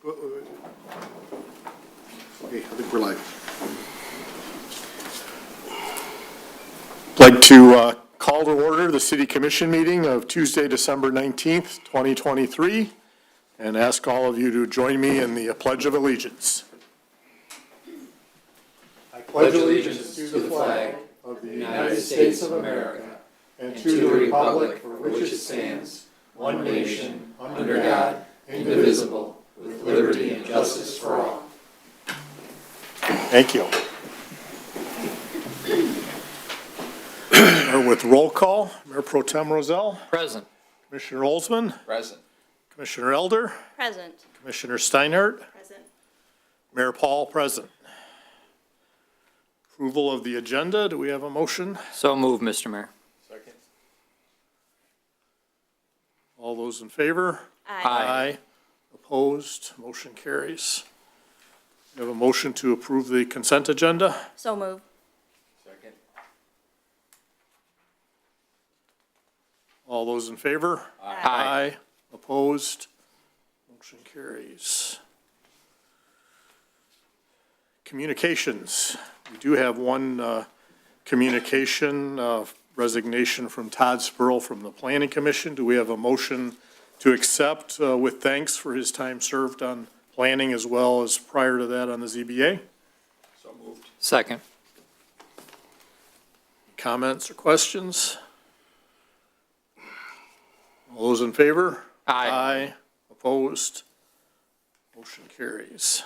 Okay, I think we're live. I'd like to call to order the City Commission meeting of Tuesday, December 19th, 2023, and ask all of you to join me in the Pledge of Allegiance. I pledge allegiance to the flag of the United States of America and to the republic for which it stands, one nation, under God, indivisible, with liberty and justice for all. Thank you. With roll call, Mayor Pro Tem Rozelle. Present. Commissioner Olsman. Present. Commissioner Elder. Present. Commissioner Steinhardt. Present. Mayor Paul, present. Approval of the agenda. Do we have a motion? So moved, Mr. Mayor. Second. All those in favor? Aye. Opposed? Motion carries. We have a motion to approve the consent agenda. So moved. Second. All those in favor? Aye. Opposed? Motion carries. Communications. We do have one communication, resignation from Todd Spurl from the Planning Commission. Do we have a motion to accept with thanks for his time served on planning as well as prior to that on the ZBA? So moved. Second. Comments or questions? All those in favor? Aye. Opposed? Motion carries.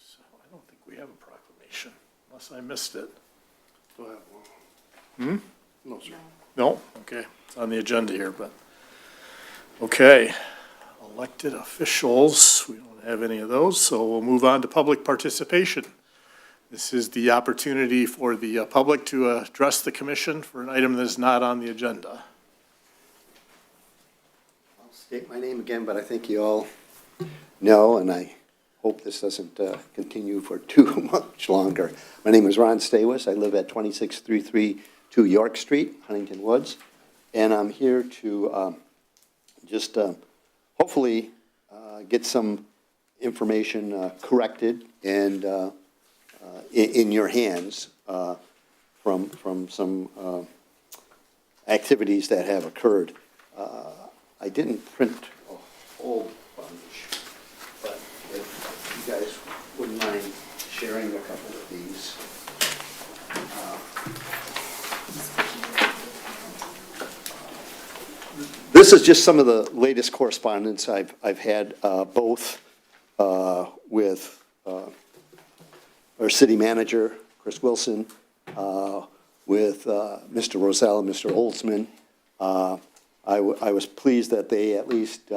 So I don't think we have a proclamation, unless I missed it. Do I have one? No, sir. No? Okay, it's on the agenda here, but, okay. Elected officials, we don't have any of those, so we'll move on to public participation. This is the opportunity for the public to address the commission for an item that is not on the agenda. I'll state my name again, but I think you all know, and I hope this doesn't continue for too much longer. My name is Ron Staywis. I live at 26332 York Street, Huntington Woods, and I'm here to just hopefully get some information corrected and in your hands from some activities that have occurred. I didn't print a whole bunch, but if you guys wouldn't mind sharing a couple of these. This is just some of the latest correspondence I've had, both with our city manager, Chris Wilson, with Mr. Rozelle and Mr. Oldsman. I was pleased that they at least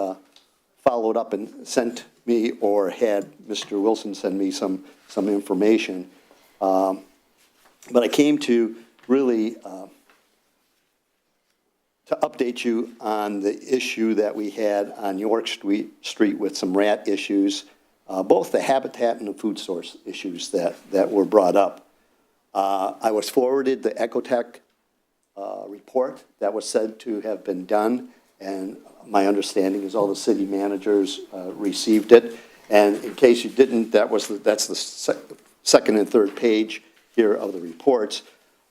followed up and sent me, or had Mr. Wilson send me some information. But I came to really to update you on the issue that we had on York Street with some rat issues, both the habitat and the food source issues that were brought up. I was forwarded the Ecotech report that was said to have been done, and my understanding is all the city managers received it. And in case you didn't, that's the second and third page here of the reports.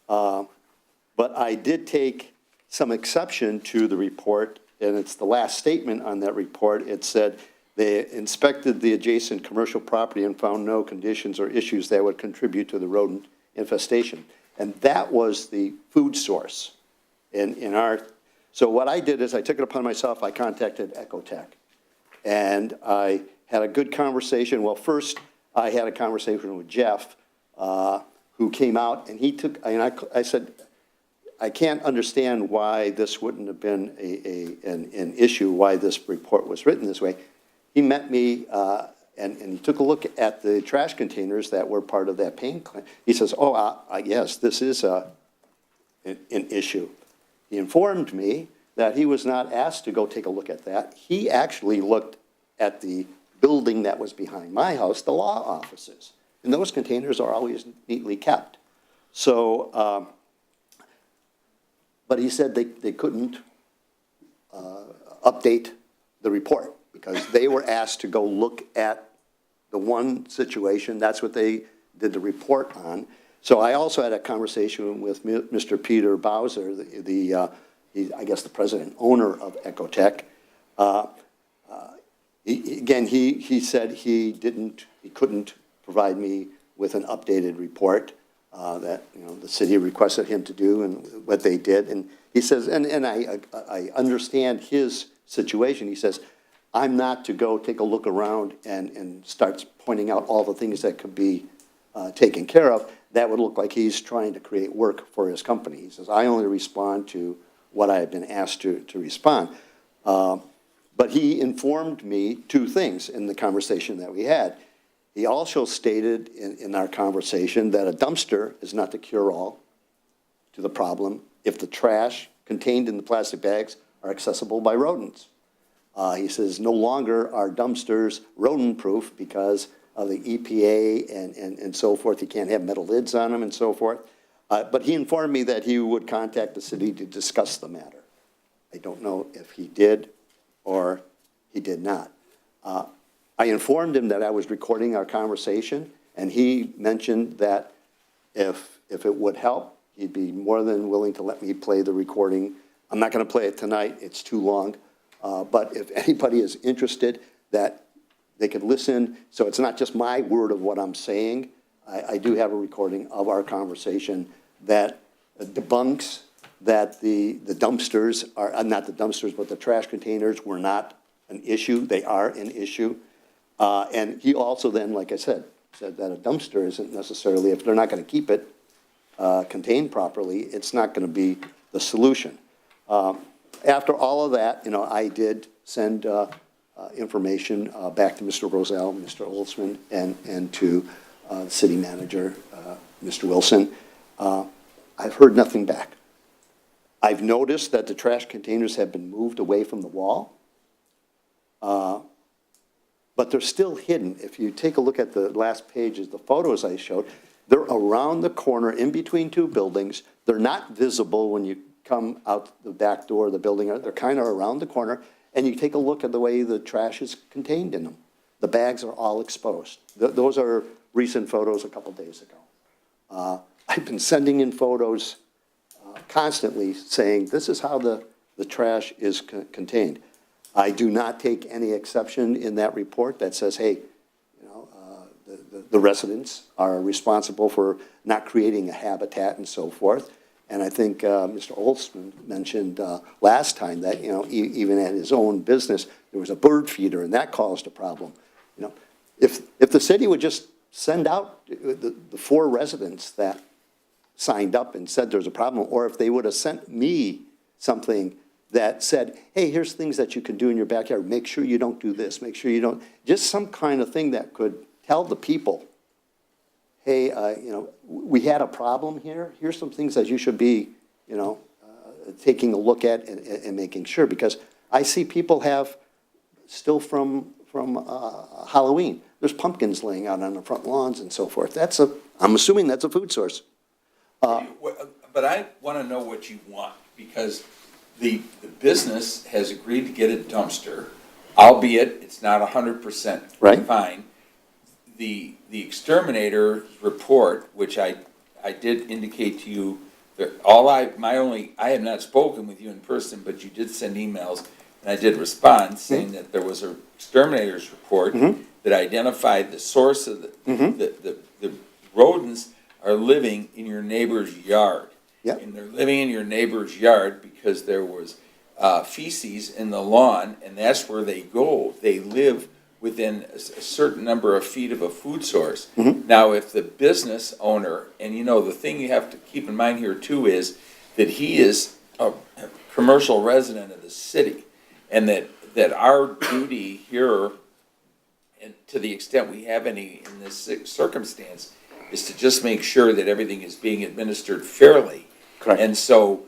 But I did take some exception to the report, and it's the last statement on that report. It said, they inspected the adjacent commercial property and found no conditions or issues that would contribute to the rodent infestation. And that was the food source in our, so what I did is I took it upon myself, I contacted Ecotech. And I had a good conversation. Well, first I had a conversation with Jeff, who came out, and he took, and I said, I can't understand why this wouldn't have been an issue, why this report was written this way. He met me, and he took a look at the trash containers that were part of that pain claim. He says, oh, yes, this is an issue. He informed me that he was not asked to go take a look at that. He actually looked at the building that was behind my house, the law offices. And those containers are always neatly kept. So, but he said they couldn't update the report, because they were asked to go look at the one situation. That's what they did the report on. So I also had a conversation with Mr. Peter Bowser, I guess the president owner of Ecotech. He said he couldn't provide me with an updated report that, the city requested him to do and what they did. And he says, and I understand his situation. He says, I'm not to go take a look around and start pointing out all the things that could be taken care of. That would look like he's trying to create work for his company. He says, I only respond to what I have been asked to respond. But he informed me two things in the conversation that we had. He also stated in our conversation that a dumpster is not the cure-all to the problem if the trash contained in the plastic bags are accessible by rodents. He says no longer are dumpsters rodent-proof because of the EPA and so forth. You can't have metal lids on them and so forth. But he informed me that he would contact the city to discuss the matter. I don't know if he did or he did not. I informed him that I was recording our conversation, and he mentioned that if it would help, he'd be more than willing to let me play the recording. I'm not going to play it tonight. It's too long. But if anybody is interested, that they could listen. So it's not just my word of what I'm saying. I do have a recording of our conversation that debunks that the dumpsters are, not the dumpsters, but the trash containers were not an issue. They are an issue. And he also then, like I said that a dumpster isn't necessarily, if they're not going to keep it contained properly, it's not going to be the solution. After all of that, I did send information back to Mr. Roselle, Mr. Olsman, and to the city manager, Mr. Wilson. I've heard nothing back. I've noticed that the trash containers have been moved away from the wall, but they're still hidden. If you take a look at the last pages, the photos I showed, they're around the corner in between two buildings. They're not visible when you come out the back door of the building. They're kind of around the corner, and you take a look at the way the trash is contained in them. The bags are all exposed. Those are recent photos a couple days ago. I've been sending in photos constantly saying this is how the trash is contained. I do not take any exception in that report that says, hey, the residents are responsible for not creating a habitat and so forth. And I think Mr. Olsman mentioned last time that, even at his own business, there was a bird feeder, and that caused a problem. If the city would just send out the 4 residents that signed up and said there's a problem, or if they would have sent me something that said, hey, here's things that you can do in your backyard. Make sure you don't do this. Make sure you don't. Just some kind of thing that could tell the people, hey, we had a problem here. Here's some things that you should be, taking a look at and making sure. Because I see people have, still from Halloween, there's pumpkins laying out on the front lawns and so forth. I'm assuming that's a food source. But I want to know what you want, because the business has agreed to get a dumpster, albeit it's not 100% Right. fine. The exterminator report, which I did indicate to you, I have not spoken with you in person, but you did send emails, and I did respond saying that there was an exterminator's report that identified the source of the rodents are living in your neighbor's yard. Yep. And they're living in your neighbor's yard because there was feces in the lawn, and that's where they go. They live within a certain number of feet of a food source. Now, if the business owner, and the thing you have to keep in mind here too is that he is a commercial resident of the city, and that our duty here, and to the extent we have any in this circumstance, is to just make sure that everything is being administered fairly. Correct. And so,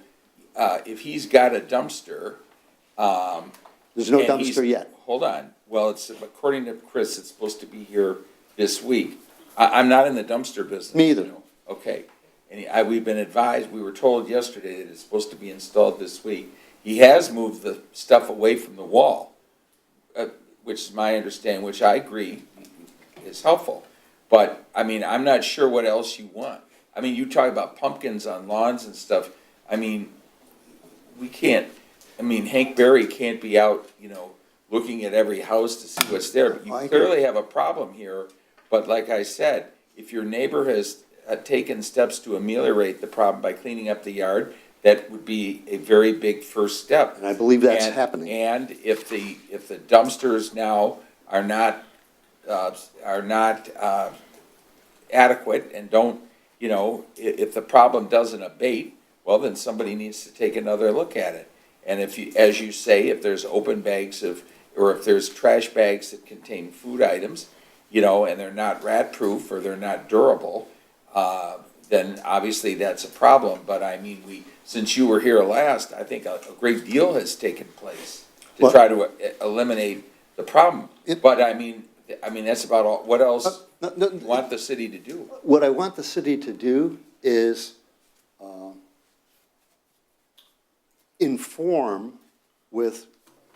if he's got a dumpster, There's no and he's- dumpster yet. Hold on. Well, according to Chris, it's supposed to be here this week. I'm not in the dumpster business. Me either. Okay. And we've been advised, we were told yesterday that it's supposed to be installed this week. He has moved the stuff away from the wall, which is my understanding, which I agree is helpful. But, I mean, I'm not sure what else you want. I mean, you talk about pumpkins on lawns and stuff. I mean, we can't, I mean, Hank Berry can't be out, you know, looking at every house to see what's there. But you I agree. clearly have a problem here. But like I said, if your neighbor has taken steps to ameliorate the problem by cleaning up the yard, that would be a very big first step. And I believe that's And- happening. And if the dumpsters now are not adequate and don't, you know, if the problem doesn't abate, well, then somebody needs to take another look at it. And if you, as you say, if there's open bags or if there's trash bags that contain food items, you know, and they're not rat-proof or they're not durable, then obviously that's a problem. But I mean, since you were here last, I think a great deal has taken place to Well- try to eliminate the problem. It- But I mean, that's about all. What else No, do you want the city to do? What I want the city to do is inform with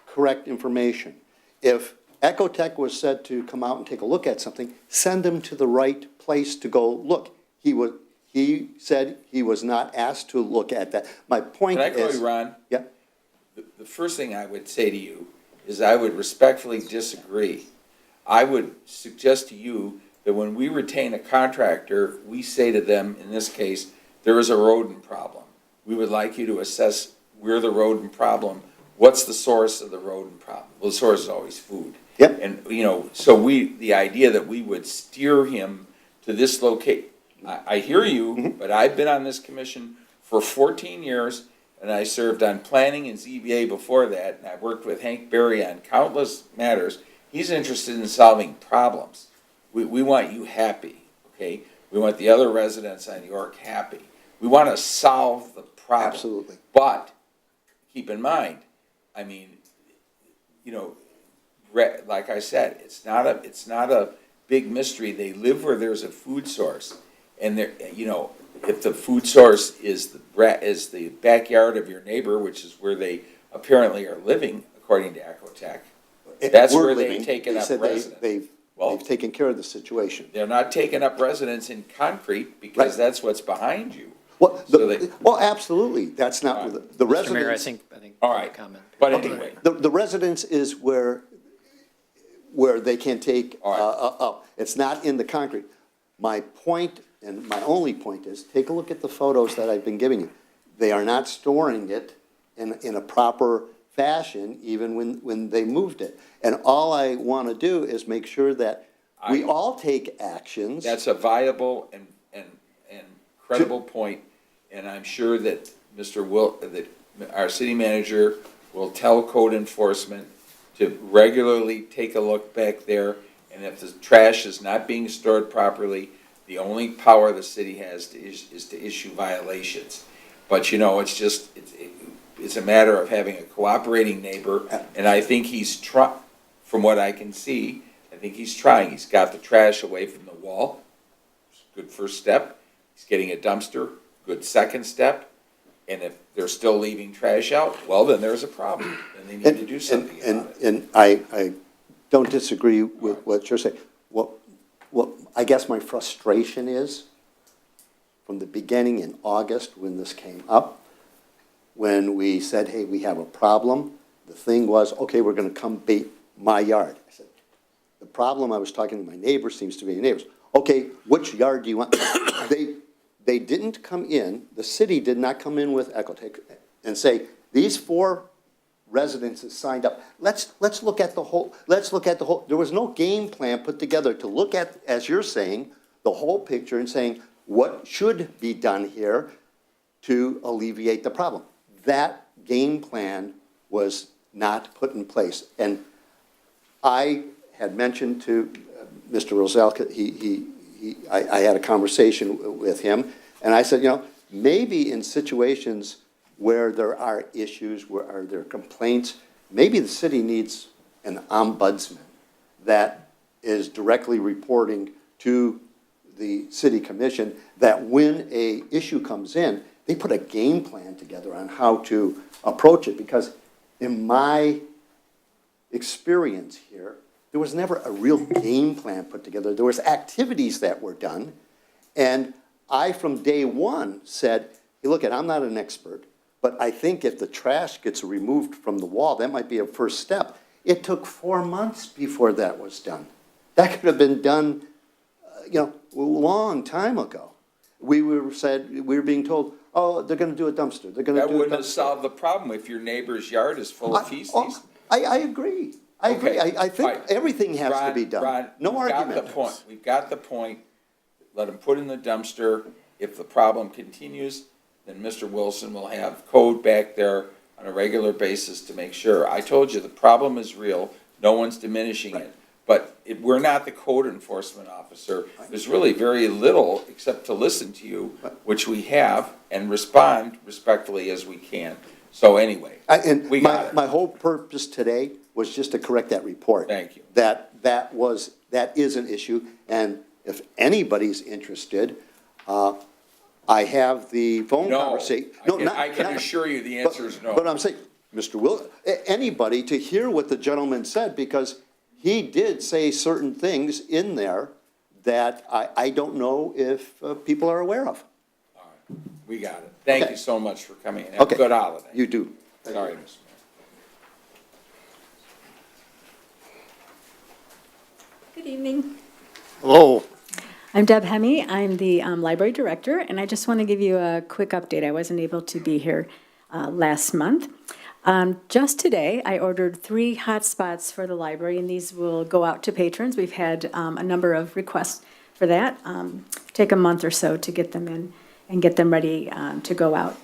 correct information. If Ecotech was said to come out and take a look at something, send them to the right place to go look. He said he was not asked to look at that. My point Can I call is. you Ron? Yeah, The first thing I would say to you is I would respectfully disagree. I would suggest to you that when we retain a contractor, we say to them, in this case, there is a rodent problem. We would like you to assess where the rodent problem, what's the source of the rodent problem? Well, the source is always food. Yep. And, you know, so the idea that we would steer him to this I hear you, but I've been on this commission for 14 years, and I served on planning and ZBA before that, and I worked with Hank Berry on countless matters. He's interested in solving problems. We want you happy, okay? We want the other residents on York happy. We want to solve the problem. absolutely. But, keep in mind, I mean, you know, like I said, it's not a big mystery. They live where there's a food source. And there, you know, if the food source is the backyard of your neighbor, which is where they apparently are living, according to Ecotech, that's We're where they've living. taken They up said residence. Well- they've taken care of the situation. They're not taking up residence in concrete because Right. that's what's behind you. Well, So they- well, absolutely, that's not, the Mr. Mayor, I residence, think. All right. Comment. But anyway, the residence is where they can take, All right. up. It's not in the concrete. My point, and my only point is, take a look at the photos that I've been giving you. They are not storing it in a proper fashion, even when they moved it. And all I want to do is make sure that we all take actions. that's a viable and credible point, and I'm sure that that our city manager will tell code enforcement to regularly take a look back there, and if the trash is not being stored properly, the only power the city has is to issue violations. But, you know, it's just, it's a matter of having a cooperating neighbor, and I think from what I can see, I think he's trying. He's got the trash away from the wall, good first step. He's getting a dumpster, good second step. And if they're still leaving trash out, well, then there's a problem, and they need to do something about it. And I don't disagree with what you're saying. What I guess my frustration is, from the beginning in August, when this came up, when we said, hey, we have a problem, the thing was, okay, we're gonna come bait my yard. I said, the problem, I was talking to my neighbor, seems to be your neighbors. Okay, which yard do you want? They didn't come in, the city did not come in with Ecotech and say, these 4 residences signed up. Let's look at the whole, there was no game plan put together to look at, as you're saying, the whole picture and saying, what should be done here to alleviate the problem? That game plan was not put in place. And I had mentioned to Mr. Rozelka, I had a conversation with him, and I said, you know, maybe in situations where there are issues, where there are complaints, maybe the city needs an ombudsman that is directly reporting to the city commission, that when a issue comes in, they put a game plan together on how to approach it, because in my experience here, there was never a real game plan put together. There was activities that were done, and I, from day one, said, hey, look, I'm not an expert, but I think if the trash gets removed from the wall, that might be a first step. It took 4 months before that was done. That could have been done, a long time ago. We were being told, oh, they're gonna do a dumpster, they're gonna That do a wouldn't have dumpster. solved the problem if your neighbor's yard is full of feces. I agree. I agree. Okay, I think fine. everything has to be done. Ron, No we've got argument. the point. We've got the point. Let them put in the dumpster. If the problem continues, then Mr. Wilson will have code back there on a regular basis to make sure. I told you, the problem is real. No one's diminishing it. But we're not the code enforcement officer. There's really very little except to listen to you, which we have, and respond respectfully as we can. So anyway, And we got it. my whole purpose today was just to correct that report. Thank you. That is an issue, and if anybody's interested, I have the phone No, conversation. I can assure you the answer is no. But I'm saying, Mr. Anybody to hear what the gentleman said, because he did say certain things in there that I don't know if people are aware of. We got it. Thank Okay. you so much for coming in. Have a Okay. good holiday. You do. Sorry, Mr. Mayor. Good evening. Hello. I'm Deb Hemme. I'm the library director, and I just want to give you a quick update. I wasn't able to be here last month. Just today, I ordered 3 hotspots for the library, and these will go out to patrons. We've had a number of requests for that. Take a month or so to get them in and get them ready to go out.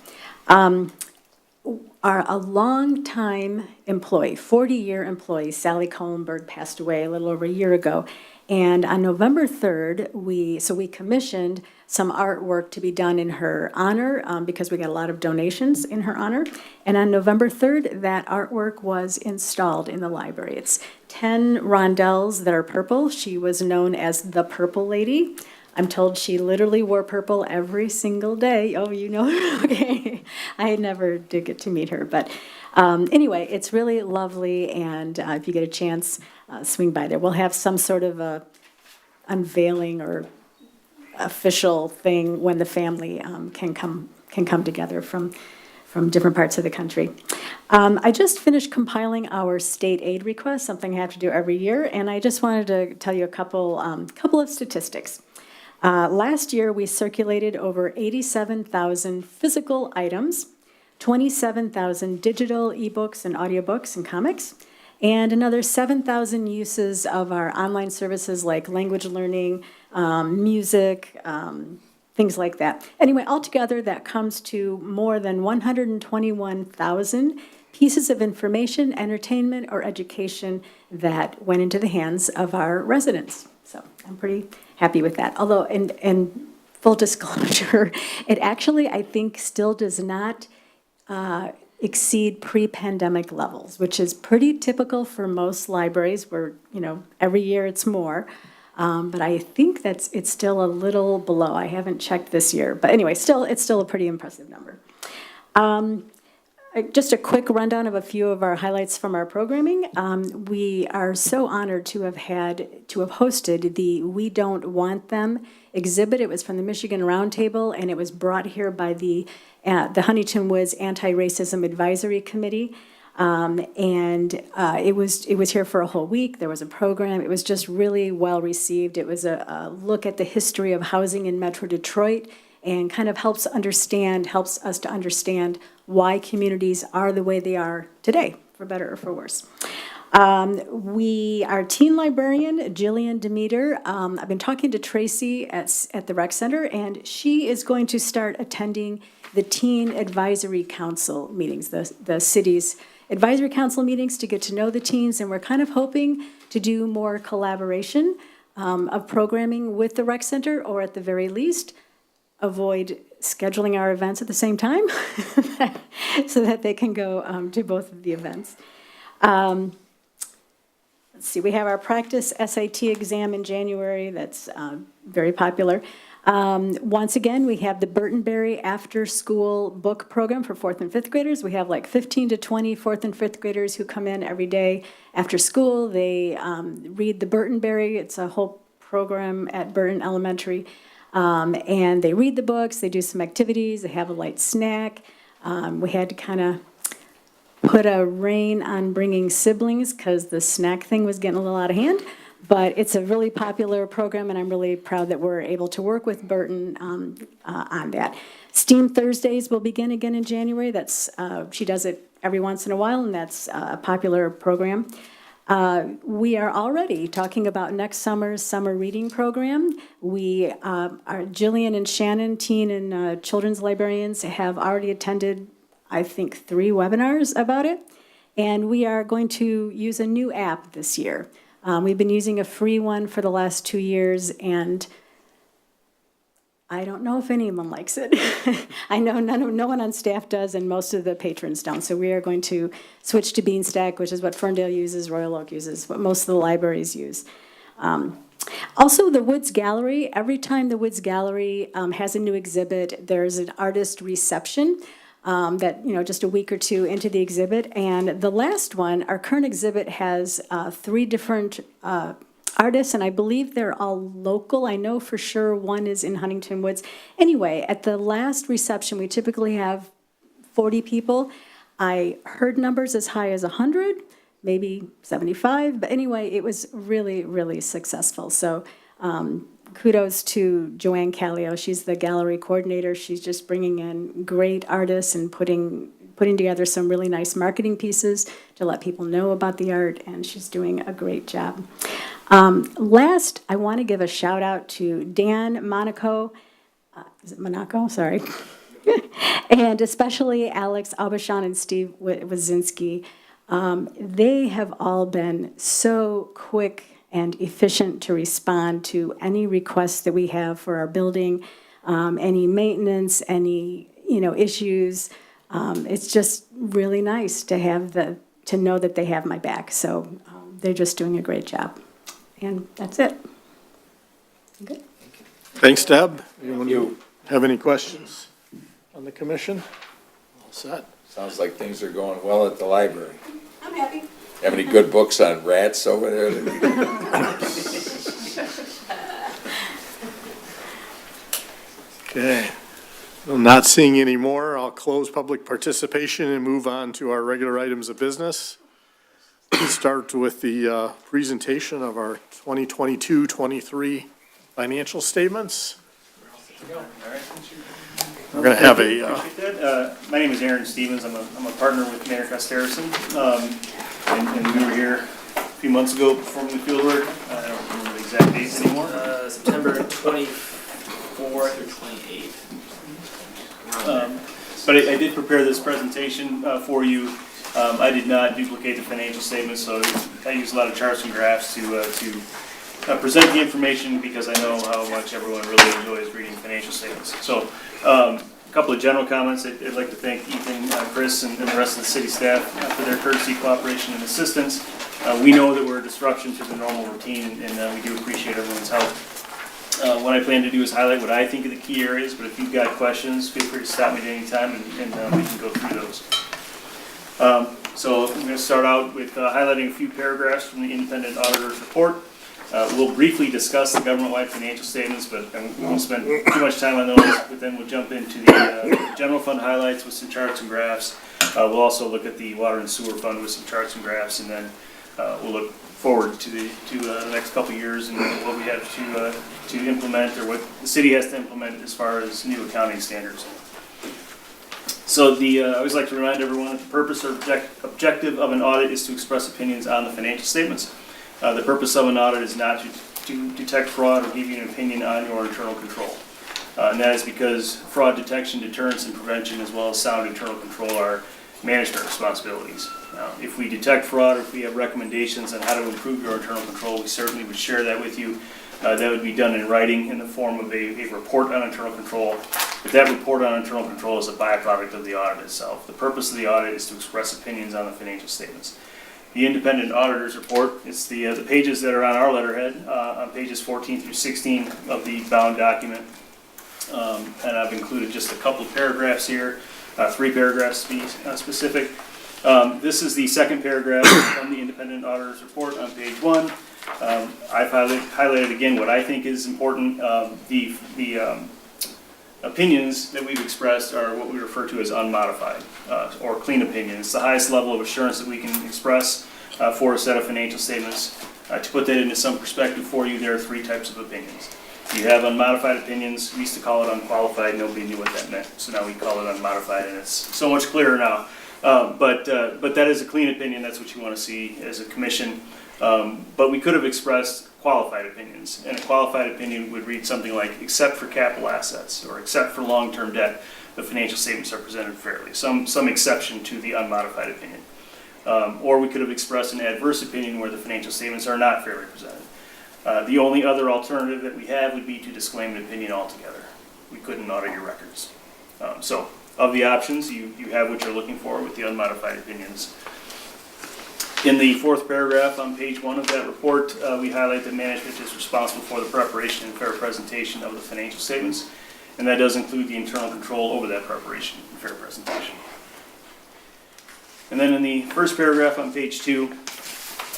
A longtime employee, 40-year employee, Sally Kohlenberg, passed away a little over a year ago. And on November 3rd, we commissioned some artwork to be done in her honor because we got a lot of donations in her honor. And on November 3rd, that artwork was installed in the library. It's 10 rondelles that are purple. She was known as the Purple Lady. I'm told she literally wore purple every single day. Oh, you know, okay. I never did get to meet her, but anyway, it's really lovely, and if you get a chance, swing by there. We'll have some sort of a unveiling or official thing when the family can come together from different parts of the country. I just finished compiling our state aid request, something I have to do every year, and I just wanted to tell you a couple of statistics. Last year, we circulated over 87,000 physical items, 27,000 digital ebooks and audiobooks and comics, and another 7,000 uses of our online services like language learning, music, things like that. Anyway, altogether, that comes to more than 121,000 pieces of information, entertainment, or education that went into the hands of our residents. So I'm pretty happy with that. Although, in full disclosure, it actually, I think, still does not exceed pre-pandemic levels, which is pretty typical for most libraries where, every year it's more. But I think it's still a little below. I haven't checked this year. But anyway, it's still a pretty impressive number. Just a quick rundown of a few of our highlights from our programming. We are so honored to have hosted the We Don't Want Them exhibit. It was from the Michigan Roundtable, and it was brought here by the Huntington Woods Anti-Racism Advisory Committee. It was here for a whole week. There was a program. It was just really well received. It was a look at the history of housing in Metro Detroit, and kind of helps us to understand why communities are the way they are today, for better or for worse. Our teen librarian, Jillian Demeter, I've been talking to Tracy at the rec center, and she is going to start attending the Teen Advisory Council meetings, the city's advisory council meetings, to get to know the teens, and we're kind of hoping to do more collaboration of programming with the rec center, or at the very least, avoid scheduling our events at the same time so that they can go to both of the events. Let's see, we have our practice SAT exam in January. That's very popular. Once again, we have the Burtonberry after-school book program for 4th and 5th graders. We have like 15 to 20 4th and 5th graders who come in every day after school. They read the Burtonberry. It's a whole program at Burton Elementary. And they read the books, they do some activities, they have a light snack. We had to kind of put a rein on bringing siblings because the snack thing was getting a little out of hand. But it's a really popular program, and I'm really proud that we're able to work with Burton on that. STEAM Thursdays will begin again in January. That's she does it every once in a while, and that's a popular program. We are already talking about next summer's summer reading program. We are Jillian and Shannon, teen and children's librarians, have already attended, I think, 3 webinars about it. And we are going to use a new app this year. We've been using a free one for the last 2 years, and I don't know if anyone likes it. I know no one on staff does, and most of the patrons don't. So we are going to switch to Beanstack, which is what Ferndale uses, Royal Oak uses, what most of the libraries use. Also, the Woods Gallery. Every time the Woods Gallery has a new exhibit, there's an artist reception. That, just a week or 2 into the exhibit. And the last one, our current exhibit has 3 different artists, and I believe they're all local. I know for sure one is in Huntington Woods. Anyway, at the last reception, we typically have 40 people. I heard numbers as high as 100, maybe 75, but anyway, it was really, really successful. So kudos to Joanne Callio. She's the gallery coordinator. She's just bringing in great artists and putting together some really nice marketing pieces to let people know about the art, and she's doing a great job. Last, I want to give a shout out to Dan Monaco. Is it Monaco? Sorry. And especially Alex Aubuchon and Steve Wazinski. They have all been so quick and efficient to respond to any requests that we have for our building, any maintenance, any issues. It's just really nice to know that they have my back. So they're just doing a great job, and that's it. Good. Thanks, Deb. Anyone have any questions on the commission? All set. Sounds like things are going well at the library. I'm happy. Have any good books on rats over there? Okay. Well, not seeing any more, I'll close public participation and move on to our regular items of business. Start with the presentation of our 2022-23 financial statements. We're going to have my name is Aaron Stevens. I'm a partner with Manifest Harrison. And we were here a few months ago performing the field work. I don't remember the exact dates anymore. September 24th or 28th. But I did prepare this presentation for you. I did not duplicate the financial statements, so I used a lot of charts and graphs to present the information because I know how much everyone really enjoys reading financial statements. So a couple of general comments. I'd like to thank Ethan, Chris, and the rest of the city staff for their courtesy, cooperation, and assistance. We know that we're a disruption to the normal routine, and we do appreciate everyone's help. What I plan to do is highlight what I think are the key areas, but if you've got questions, feel free to stop me at any time, and we can go through those. So I'm going to start out with highlighting a few paragraphs from the independent auditor's report. We'll briefly discuss the government-wide financial statements, but we won't spend too much time on those. But then we'll jump into the general fund highlights with some charts and graphs. We'll also look at the water and sewer fund with some charts and graphs, and then we'll look forward to the next couple of years and what we have to implement, or what the city has to implement as far as new accounting standards. So I always like to remind everyone that the purpose or objective of an audit is to express opinions on the financial statements. The purpose of an audit is not to detect fraud or give you an opinion on your internal control. And that is because fraud detection, deterrence, and prevention, as well as sound internal control, are management responsibilities. Now, if we detect fraud, or if we have recommendations on how to improve your internal control, we certainly would share that with you. That would be done in writing in the form of a report on internal control. But that report on internal control is a byproduct of the audit itself. The purpose of the audit is to express opinions on the financial statements. The independent auditor's report, it's the pages that are on our letterhead, on pages 14 through 16 of the bound document. And I've included just a couple of paragraphs here, 3 paragraphs to be specific. This is the second paragraph from the independent auditor's report on page 1. I've highlighted again what I think is important. The opinions that we've expressed are what we refer to as unmodified or clean opinions. It's the highest level of assurance that we can express for a set of financial statements. To put that into some perspective for you, there are 3 types of opinions. You have unmodified opinions. We used to call it unqualified. Nobody knew what that meant. So now we call it unmodified, and it's so much clearer now. But that is a clean opinion. That's what you want to see as a commission. But we could have expressed qualified opinions, and a qualified opinion would read something like, except for capital assets or except for long-term debt, the financial statements are presented fairly. Some exception to the unmodified opinion. Or we could have expressed an adverse opinion where the financial statements are not fairly presented. The only other alternative that we have would be to disclaim an opinion altogether. We couldn't audit your records. So of the options, you have what you're looking for with the unmodified opinions. In the 4th paragraph on page 1 of that report, we highlight that management is responsible for the preparation and fair presentation of the financial statements, and that does include the internal control over that preparation and fair presentation. And then in the 1st paragraph on page 2,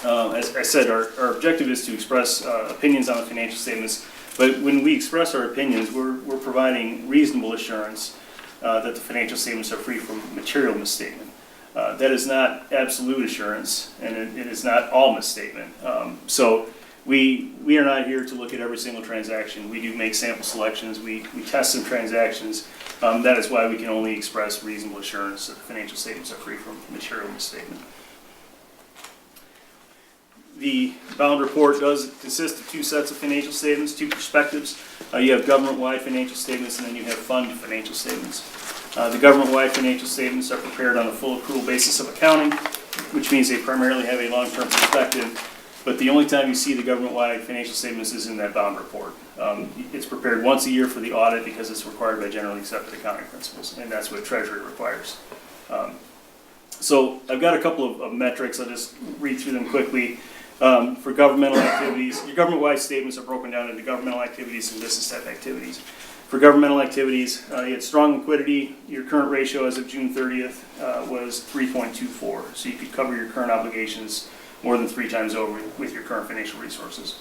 as I said, our objective is to express opinions on the financial statements, but when we express our opinions, we're providing reasonable assurance that the financial statements are free from material misstatement. That is not absolute assurance, and it is not all misstatement. So we are not here to look at every single transaction. We do make sample selections. We test some transactions. That is why we can only express reasonable assurance that the financial statements are free from material misstatement. The bound report does consist of 2 sets of financial statements, 2 perspectives. You have government-wide financial statements, and then you have fund financial statements. The government-wide financial statements are prepared on a full accrual basis of accounting, which means they primarily have a long-term perspective, but the only time you see the government-wide financial statements is in that bound report. It's prepared once a year for the audit because it's required by generally accepted accounting principles, and that's what Treasury requires. So I've got a couple of metrics. I'll just read through them quickly. For governmental activities, your government-wide statements are broken down into governmental activities and business type activities. For governmental activities, you had strong liquidity. Your current ratio as of June 30th was 3.24, so you could cover your current obligations more than 3 times over with your current financial resources.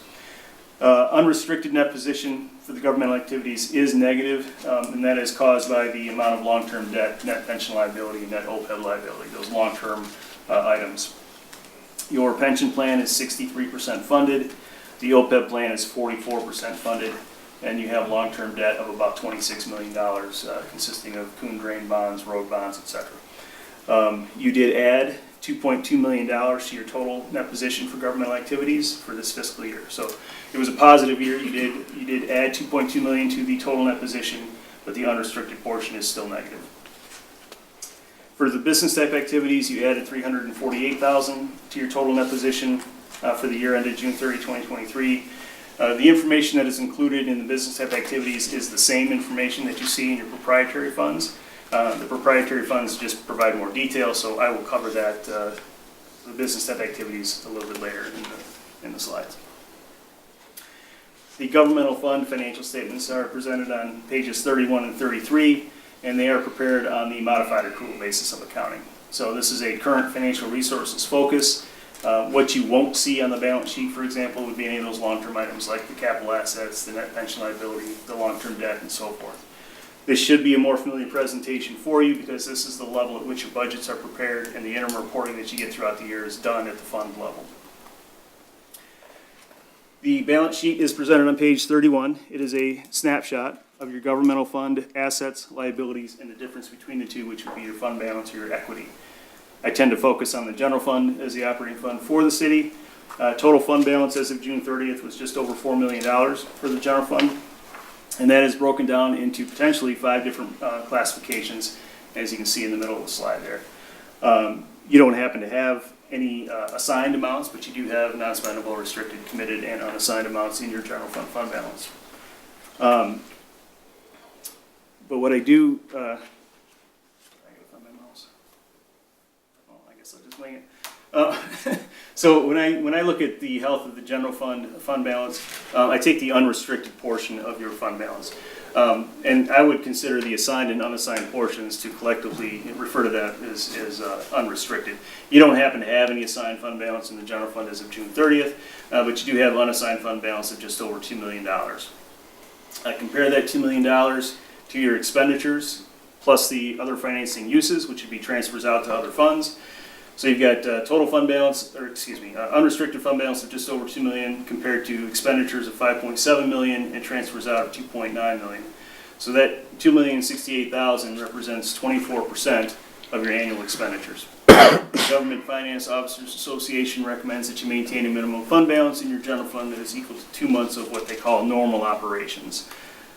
Unrestricted net position for the governmental activities is negative, and that is caused by the amount of long-term debt, net pension liability, and net OPEB liability, those long-term items. Your pension plan is 63% funded. The OPEB plan is 44% funded. And you have long-term debt of about $26 million, consisting of Kuhn Drain bonds, road bonds, etc. You did add $2.2 million to your total net position for governmental activities for this fiscal year. So it was a positive year. You did add $2.2 million to the total net position, but the unrestricted portion is still negative. For the business type activities, you added $348,000 to your total net position for the year ended June 30, 2023. The information that is included in the business type activities is the same information that you see in your proprietary funds. The proprietary funds just provide more detail, so I will cover that, the business type activities a little bit later in the slides. The governmental fund financial statements are presented on pages 31 and 33, and they are prepared on the modified accrual basis of accounting. So this is a current financial resources focus. What you won't see on the balance sheet, for example, would be any of those long-term items like the capital assets, the net pension liability, the long-term debt, and so forth. This should be a more familiar presentation for you because this is the level at which your budgets are prepared and the interim reporting that you get throughout the year is done at the fund level. The balance sheet is presented on page 31. It is a snapshot of your governmental fund assets, liabilities, and the difference between the two, which would be your fund balance or your equity. I tend to focus on the general fund as the operating fund for the city. Total fund balance as of June 30th was just over $4 million for the general fund. And that is broken down into potentially 5 different classifications, as you can see in the middle of the slide there. You don't happen to have any assigned amounts, but you do have non-spendable, restricted, committed, and unassigned amounts in your general fund balance. But what I do, I gotta find my mouse. Oh, I guess I'll just wing it. So when I look at the health of the general fund balance, I take the unrestricted portion of your fund balance. And I would consider the assigned and unassigned portions to collectively refer to that as unrestricted. You don't happen to have any assigned fund balance in the general fund as of June 30th, but you do have unassigned fund balance of just over $2 million. I compare that $2 million to your expenditures plus the other financing uses, which would be transfers out to other funds. So you've got total fund balance, unrestricted fund balance of just over $2 million compared to expenditures of $5.7 million and transfers out of $2.9 million. So that $2,068,000 represents 24% of your annual expenditures. The Government Finance Officers Association recommends that you maintain a minimum fund balance in your general fund that is equal to 2 months of what they call normal operations.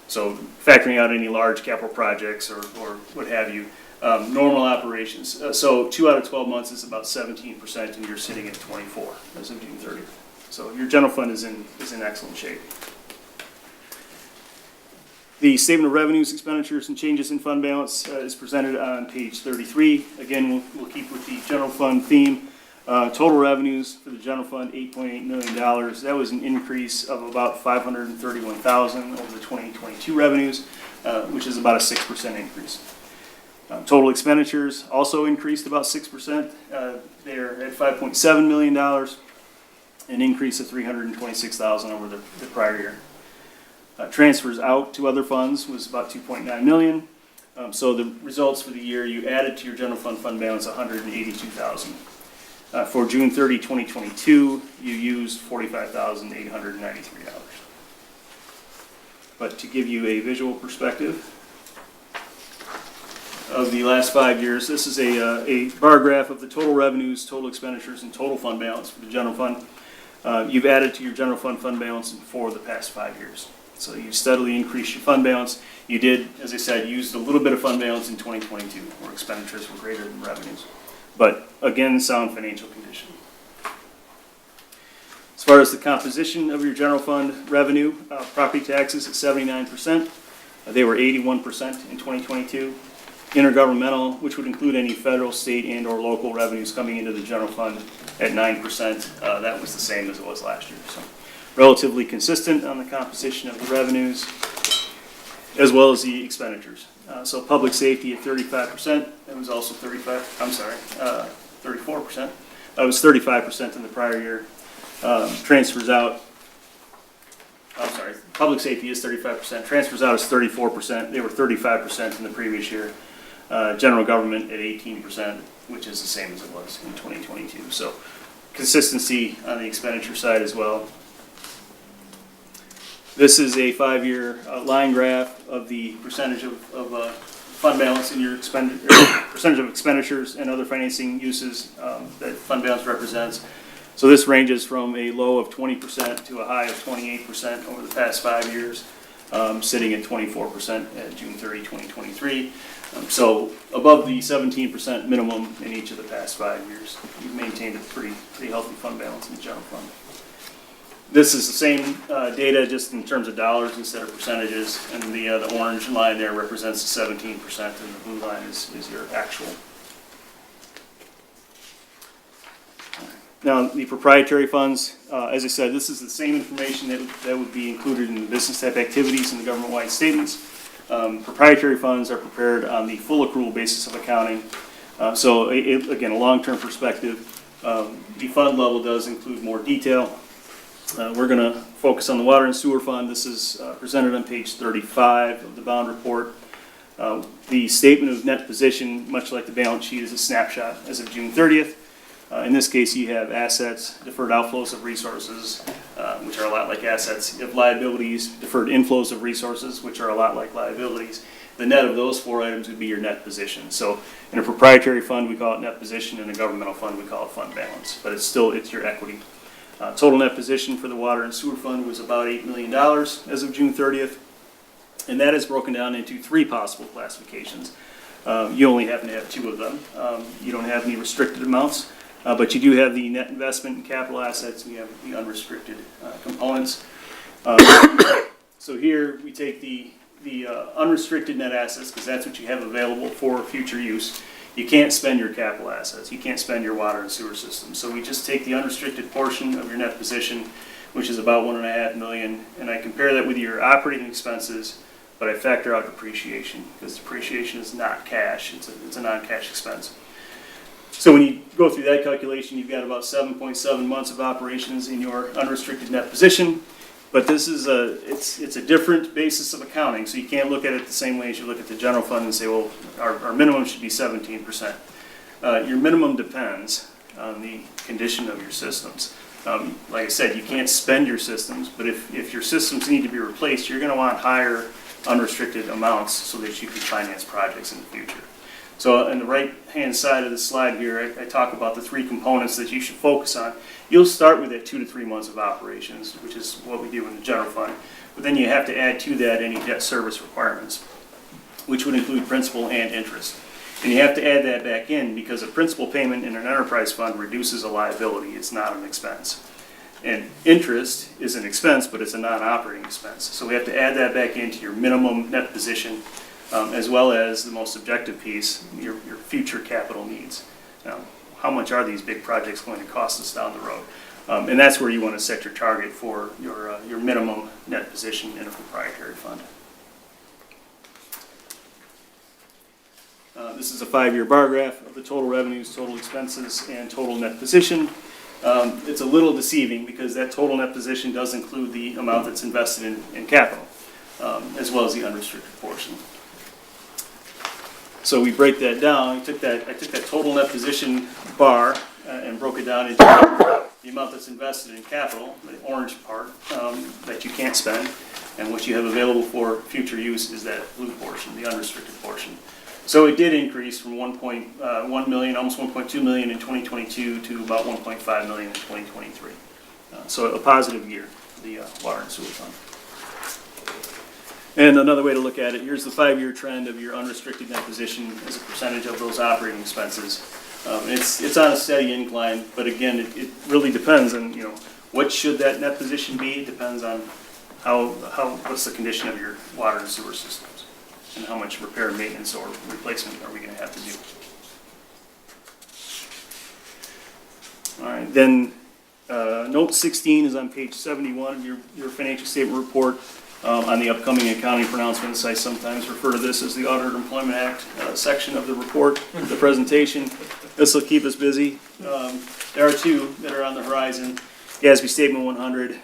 So factoring out any large capital projects or what have you, normal operations. So 2 out of 12 months is about 17%, and you're sitting at 24 as of June 30th. So your general fund is in excellent shape. The statement of revenues, expenditures, and changes in fund balance is presented on page 33. Again, we'll keep with the general fund theme. Total revenues for the general fund, $8.8 million. That was an increase of about $531,000 over the 2022 revenues, which is about a 6% increase. Total expenditures also increased about 6%. They're at $5.7 million, an increase of $326,000 over the prior year. Transfers out to other funds was about $2.9 million. So the results for the year, you added to your general fund balance $182,000. For June 30, 2022, you used $45,893. But to give you a visual perspective of the last 5 years, this is a bar graph of the total revenues, total expenditures, and total fund balance for the general fund. You've added to your general fund balance for the past 5 years. So you steadily increased your fund balance. You did, as I said, used a little bit of fund balance in 2022, where expenditures were greater than revenues. But again, sound financial condition. As far as the composition of your general fund revenue, property taxes at 79%. They were 81% in 2022. Intergovernmental, which would include any federal, state, and or local revenues coming into the general fund at 9%. That was the same as it was last year. So relatively consistent on the composition of the revenues as well as the expenditures. So public safety at 35%. It was also 34%. It was 35% in the prior year. Transfers out, public safety is 35%. Transfers out is 34%. They were 35% in the previous year. General government at 18%, which is the same as it was in 2022. So consistency on the expenditure side as well. This is a 5-year line graph of the percentage of fund balance in your percentage of expenditures and other financing uses that fund balance represents. So this ranges from a low of 20% to a high of 28% over the past 5 years, sitting at 24% at June 30, 2023. So above the 17% minimum in each of the past 5 years. You've maintained a pretty healthy fund balance in the general fund. This is the same data, just in terms of dollars instead of percentages, and the orange line there represents the 17%, and the blue line is your actual. Now, the proprietary funds, as I said, this is the same information that would be included in the business type activities in the government-wide statements. Proprietary funds are prepared on the full accrual basis of accounting. So, again, a long-term perspective, the fund level does include more detail. We're going to focus on the water and sewer fund. This is presented on page 35 of the bond report. The statement of net position, much like the balance sheet, is a snapshot as of June 30th. In this case, you have assets, deferred outflows of resources, which are a lot like assets. You have liabilities, deferred inflows of resources, which are a lot like liabilities. The net of those 4 items would be your net position. So in a proprietary fund, we call it net position. In a governmental fund, we call it fund balance. But it's your equity. Total net position for the water and sewer fund was about $8 million as of June 30th. And that is broken down into 3 possible classifications. You only happen to have 2 of them. You don't have any restricted amounts. But you do have the net investment in capital assets, and you have the unrestricted components. So here we take the unrestricted net assets, because that's what you have available for future use. You can't spend your capital assets. You can't spend your water and sewer system. So we just take the unrestricted portion of your net position, which is about $1.5 million, and I compare that with your operating expenses but I factor out depreciation, because depreciation is not cash, it's a non-cash expense. So when you go through that calculation, you've got about 7.7 months of operations in your unrestricted net position. But this is it's a different basis of accounting, so you can't look at it the same way as you look at the general fund and say, well, our minimum should be 17%. Your minimum depends on the condition of your systems. Like I said, you can't spend your systems, but if your systems need to be replaced, you're gonna want higher unrestricted amounts so that you can finance projects in the future. So on the right-hand side of the slide here, I talk about the three components that you should focus on. You'll start with that 2 to 3 months of operations, which is what we do in the general fund. But then you have to add to that any debt service requirements, which would include principal and interest. And you have to add that back in because a principal payment in an enterprise fund reduces a liability. It's not an expense. And interest is an expense, but it's a non-operating expense. So we have to add that back into your minimum net position, as well as the most objective piece, your future capital needs. How much are these big projects going to cost us down the road? And that's where you want to set your target for your minimum net position in a proprietary fund. This is a 5-year bar graph of the total revenues, total expenses, and total net position. It's a little deceiving because that total net position does include the amount that's invested in capital, as well as the unrestricted portion. So we break that down. I took that total net position bar and broke it down into the amount that's invested in capital, the orange part, that you can't spend, and what you have available for future use is that blue portion, the unrestricted portion. So it did increase from 1.1 million, almost 1.2 million in 2022 to about 1.5 million in 2023. So a positive year for the water and sewer fund. And another way to look at it, here's the 5-year trend of your unrestricted net position as a percentage of those operating expenses. It's on a steady incline, but again, it really depends on, what should that net position be? It depends on what's the condition of your water and sewer systems and how much repair and maintenance or replacement are we gonna have to do. All right, then note 16 is on page 71 of your financial statement report. On the upcoming accounting pronouncements, I sometimes refer to this as the Auditor Employment Act section of the report, the presentation. This will keep us busy. There are two that are on the horizon. GASB Statement 100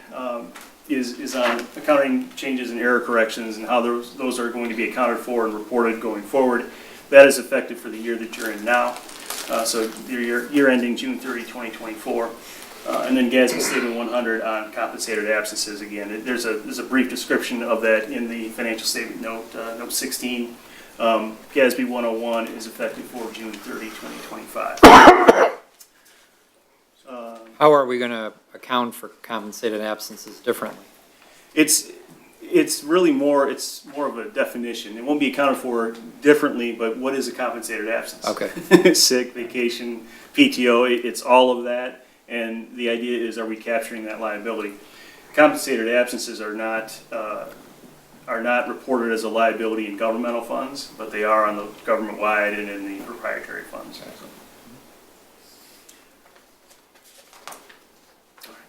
is on accounting changes and error corrections and how those are going to be accounted for and reported going forward. That is effective for the year that you're in now. So your year ending June 30, 2024. And then GASB Statement 100 on compensated absences. Again, there's a brief description of that in the financial statement note, note 16. GASB 101 is effective for June 30, 2025. How are we going to account for compensated absences differently? It's really more of a definition. It won't be accounted for differently, but what is a compensated absence? Okay. Sick, vacation, PTO, it's all of that. And the idea is, are we capturing that liability? Compensated absences are not reported as a liability in governmental funds, but they are on the government-wide and in the proprietary funds.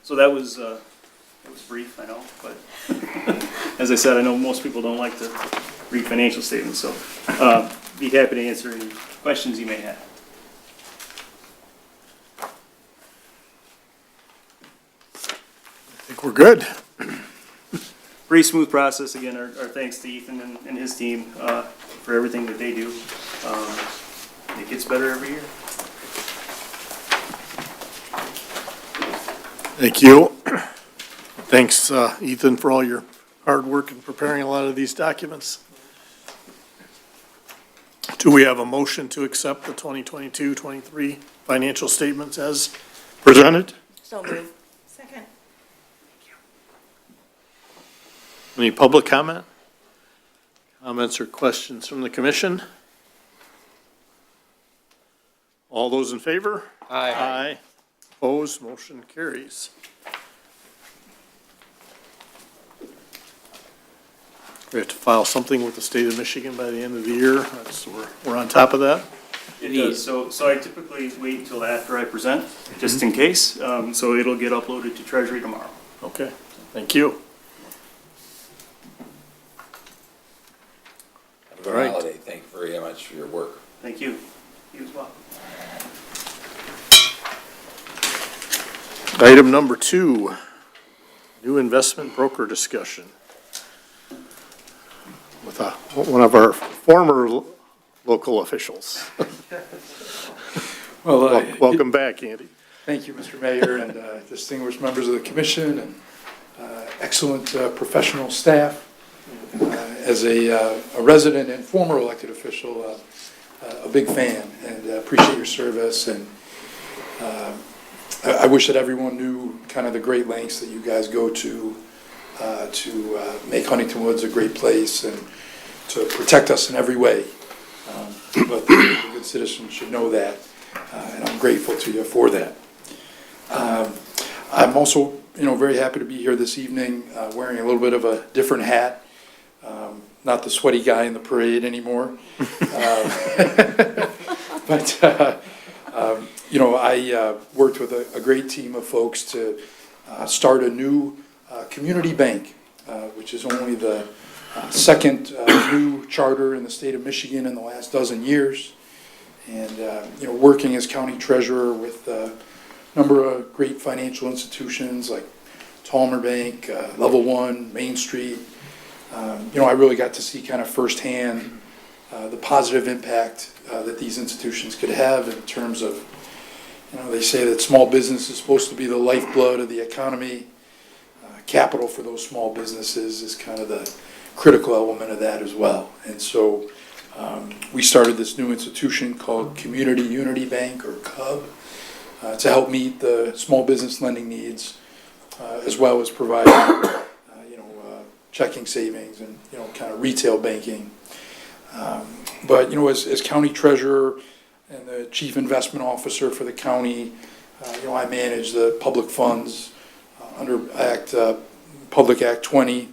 So that was brief, I know, but as I said, I know most people don't like to read financial statements, so be happy to answer any questions you may have. I think we're good. Pretty smooth process. Again, our thanks to Ethan and his team for everything that they do. It gets better every year. Thank you. Thanks, Ethan, for all your hard work in preparing a lot of these documents. Do we have a motion to accept the 2022-23 financial statements as presented? So moved. Second. Any public comment? Comments or questions from the commission? All those in favor? Aye. Aye. Opposed, motion carries. We have to file something with the state of Michigan by the end of the year. We're on top of that. It does. So I typically wait until after I present, just in case. So it'll get uploaded to Treasury tomorrow. Okay, thank you. very much for your work. Thank you. You as well. Item number 2, new investment broker discussion with one of our former local officials. Well, Welcome back, Andy. thank you, Mr. Mayor, and distinguished members of the commission, and excellent professional staff. As a resident and former elected official, a big fan, and appreciate your service. And I wish that everyone knew kind of the great lengths that you guys go to make Huntington Woods a great place and to protect us in every way. But the good citizens should know that, and I'm grateful to you for that. I'm also, very happy to be here this evening, wearing a little bit of a different hat. Not the sweaty guy in the parade anymore. But, I worked with a great team of folks to start a new community bank, which is only the second new charter in the state of Michigan in the last dozen years. And, working as county treasurer with a number of great financial institutions like Talmer Bank, Level One, Main Street. I really got to see kind of firsthand the positive impact that these institutions could have in terms of, they say that small business is supposed to be the lifeblood of the economy. Capital for those small businesses is kind of the critical element of that as well. And so we started this new institution called Community Unity Bank, or CUB, to help meet the small business lending needs, as well as provide checking, savings, and kind of retail banking. But as county treasurer and the chief investment officer for the county, I manage the public funds under Public Act 20,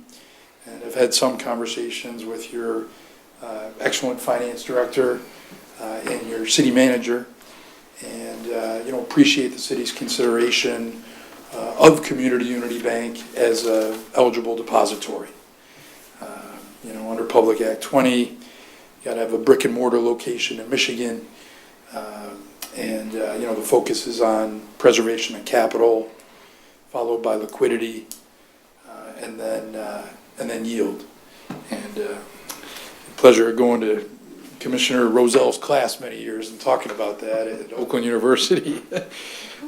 and I've had some conversations with your excellent finance director and your city manager, and appreciate the city's consideration of Community Unity Bank as a eligible depository. Under Public Act 20, you got to have a brick and mortar location in Michigan, and the focus is on preservation of capital, followed by liquidity, and then yield. And pleasure of going to Commissioner Rozell's class many years and talking about that at Oakland University.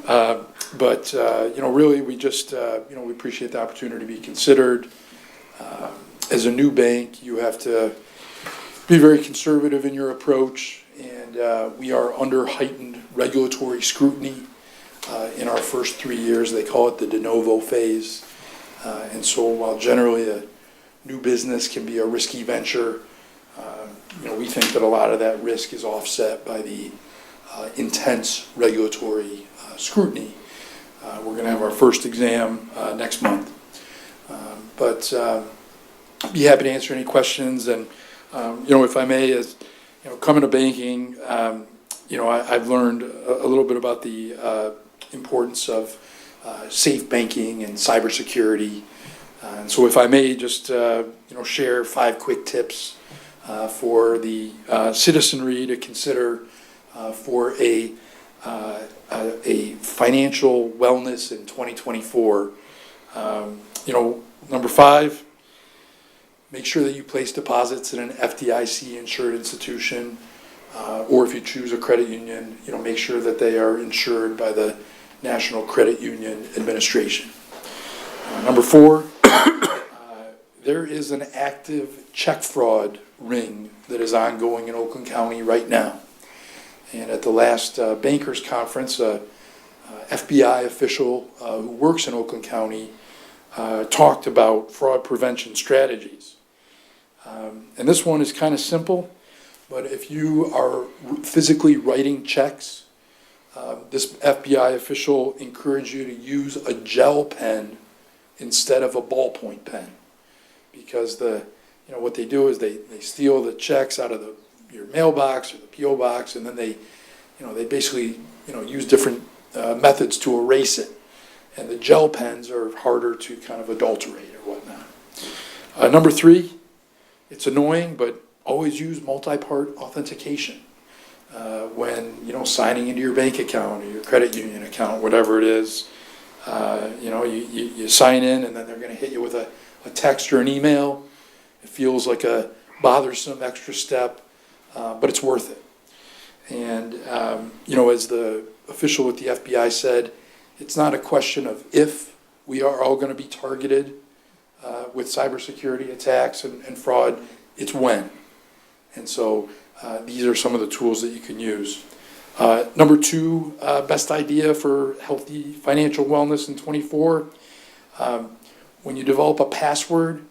But really, we just we appreciate the opportunity to be considered. As a new bank, you have to be very conservative in your approach, and we are under heightened regulatory scrutiny in our first 3 years. They call it the de novo phase. And so while generally a new business can be a risky venture, we think that a lot of that risk is offset by the intense regulatory scrutiny. We're going to have our first exam next month. But be happy to answer any questions. And, if I may, as coming to banking, I've learned a little bit about the importance of safe banking and cybersecurity. And so if I may just, share 5 quick tips for the citizenry to consider for a financial wellness in 2024. Number 5, make sure that you place deposits in an FDIC insured institution, or if you choose a credit union, make sure that they are insured by the National Credit Union Administration. Number 4, there is an active check fraud ring that is ongoing in Oakland County right now. And at the last bankers conference, a FBI official who works in Oakland County talked about fraud prevention strategies. And this one is kind of simple, but if you are physically writing checks, this FBI official encouraged you to use a gel pen instead of a ballpoint pen, because what they do is they steal the checks out of your mailbox or the PO box, and then they basically use different methods to erase it, and the gel pens are harder to kind of adulterate or whatnot. Number 3, it's annoying, but always use multi-part authentication. When, signing into your bank account or your credit union account, whatever it is, you sign in and then they're gonna hit you with a text or an email. It feels like a bothersome extra step, but it's worth it. And, as the official with the FBI said, it's not a question of if we are all gonna be targeted with cybersecurity attacks and fraud, it's when. And so these are some of the tools that you can use. Number two, best idea for healthy financial wellness in '24. When you develop a password,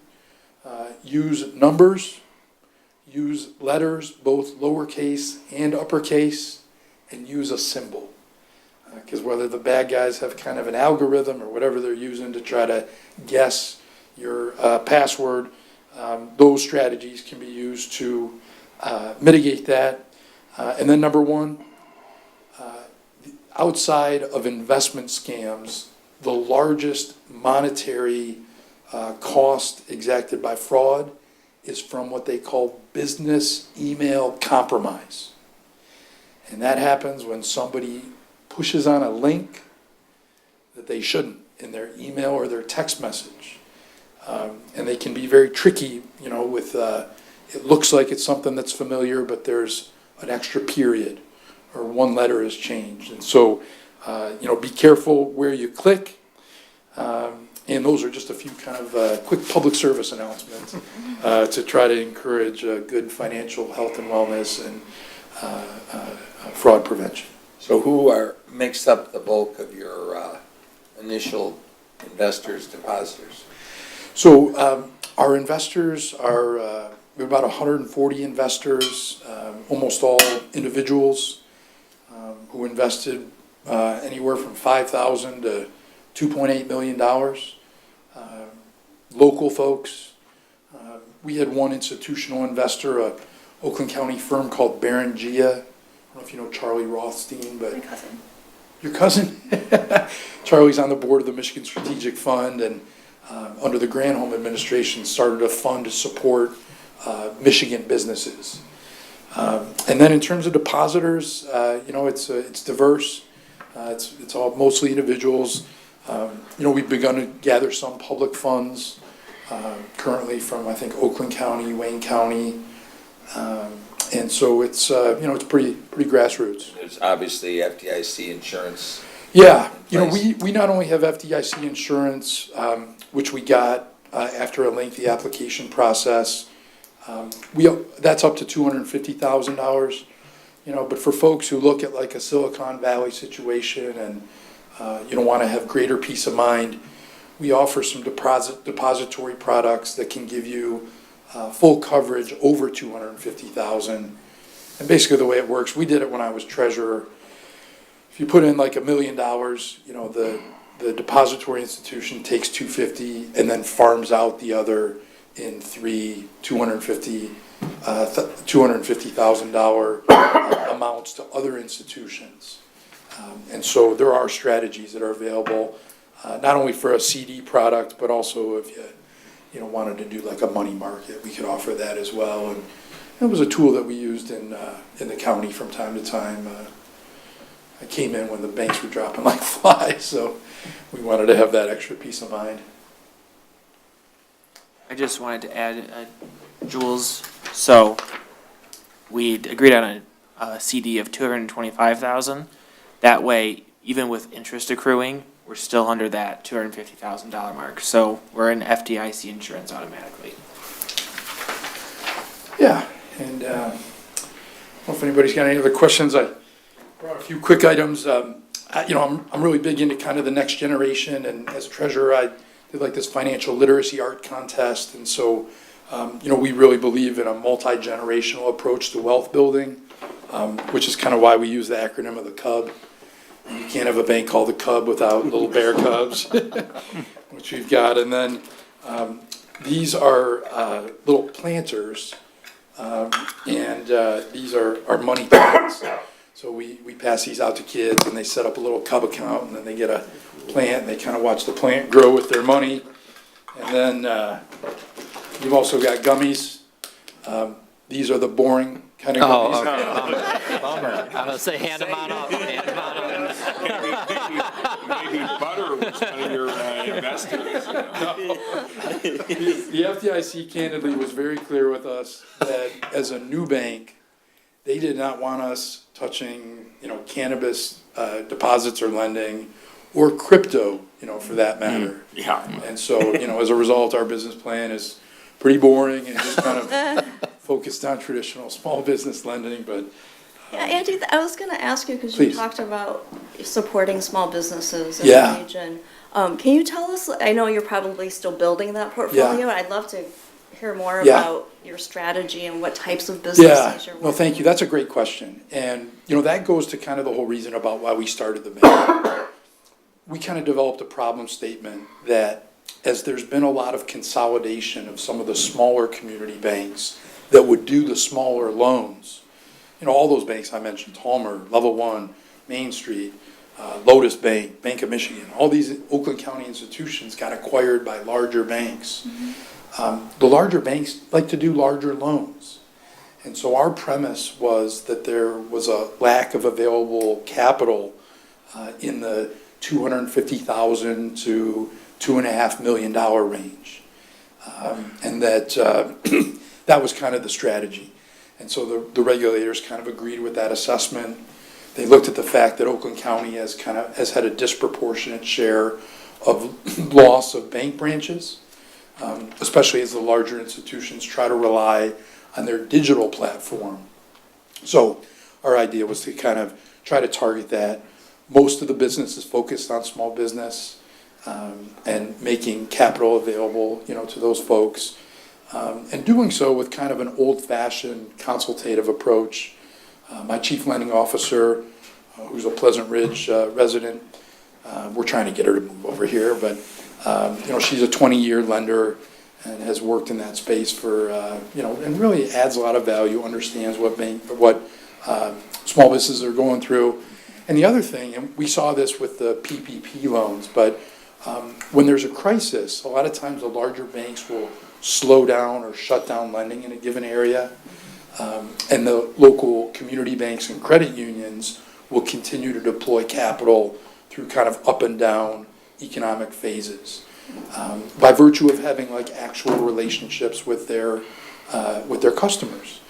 use numbers, use letters, both lowercase and uppercase, and use a symbol. Because whether the bad guys have kind of an algorithm or whatever they're using to try to guess your password, those strategies can be used to mitigate that. And then number one, outside of investment scams, the largest monetary cost exacted by fraud is from what they call business email compromise. And that happens when somebody pushes on a link that they shouldn't in their email or their text message. And they can be very tricky, with, it looks like it's something that's familiar, but there's an extra period or one letter is changed. And so, be careful where you click. And those are just a few kind of quick public service announcements to try to encourage good financial health and wellness and fraud prevention. So who makes up the bulk of your initial investors, depositors? So our investors are, we have about 140 investors, almost all individuals who invested anywhere from $5,000 to $2.8 million. Local folks. We had one institutional investor, a Oakland County firm called Berengia. I don't know if you know Charlie Rothstein, but. My cousin. Your cousin? Charlie's on the board of the Michigan Strategic Fund, and under the Granholm administration started a fund to support Michigan businesses. And then in terms of depositors, it's diverse. It's all mostly individuals. We've begun to gather some public funds currently from, I think, Oakland County, Wayne County. And so it's pretty grassroots. There's obviously FDIC insurance. Yeah, in place. we not only have FDIC insurance, which we got after a lengthy application process. That's up to $250,000. But for folks who look at like a Silicon Valley situation and want to have greater peace of mind, we offer some depository products that can give you full coverage over $250,000. And basically the way it works, we did it when I was treasurer. If you put in like $1 million, the depository institution takes $250,000 and then farms out the other in three $250,000 amounts to other institutions. And so there are strategies that are available, not only for a CD product, but also if you wanted to do like a money market, we could offer that as well. And it was a tool that we used in the county from time to time. I came in when the banks were dropping like flies, so we wanted to have that extra peace of mind. I just wanted to add, Jules, so we agreed on a CD of $225,000. That way, even with interest accruing, we're still under that $250,000 mark. So we're in FDIC insurance automatically. Yeah, and I don't know if anybody's got any other questions. I brought a few quick items. I'm really big into kind of the next generation, and as treasurer, I did like this financial literacy art contest, and so we really believe in a multi-generational approach to wealth building, which is kind of why we use the acronym of the CUB. You can't have a bank called the CUB without little bear cubs, which we've got. And then these are little planters, and these are money plants. So we pass these out to kids, and they set up a little CUB account, and then they get a plant, and they kind of watch the plant grow with their money. And then you've also got gummies. These are the boring kind of Oh, goodies. okay. Bummer. I was gonna say, hand them on up, hand them on up. Maybe butter was one of your investors. The FDIC candidly was very clear with us that as a new bank, they did not want us touching, cannabis deposits or lending, or crypto, for that matter. Yeah. And so, as a result, our business plan is pretty boring and just kind of focused on traditional small business lending, but Yeah, Andy, I was gonna ask you, because Please. you talked about supporting small businesses in Yeah. the region. Can you tell us, I know you're probably still building that portfolio, I'd love to hear more Yeah. about your strategy and what types of yeah, businesses you're working no, thank you. with. That's a great question. And, that goes to kind of the whole reason about why we started the bank. We kind of developed a problem statement that as there's been a lot of consolidation of some of the smaller community banks that would do the smaller loans, all those banks I mentioned, Talmer, Level One, Main Street, Lotus Bank, Bank of Michigan, all these Oakland County institutions got acquired by larger banks. The larger banks like to do larger loans. And so our premise was that there was a lack of available capital in the $250,000 to $2.5 million range. And that that was kind of the strategy. And so the regulators kind of agreed with that assessment. They looked at the fact that Oakland County has had a disproportionate share of loss of bank branches, especially as the larger institutions try to rely on their digital platform. So our idea was to kind of try to target that. Most of the business is focused on small business and making capital available, to those folks. And doing so with kind of an old-fashioned consultative approach. My chief lending officer, who's a Pleasant Ridge resident, we're trying to get her to move over here, but she's a 20-year lender and has worked in that space for and really adds a lot of value, understands what small businesses are going through. And the other thing, and we saw this with the PPP loans, but when there's a crisis, a lot of times the larger banks will slow down or shut down lending in a given area. And the local community banks and credit unions will continue to deploy capital through kind of up and down economic phases. By virtue of having like actual relationships with their customers.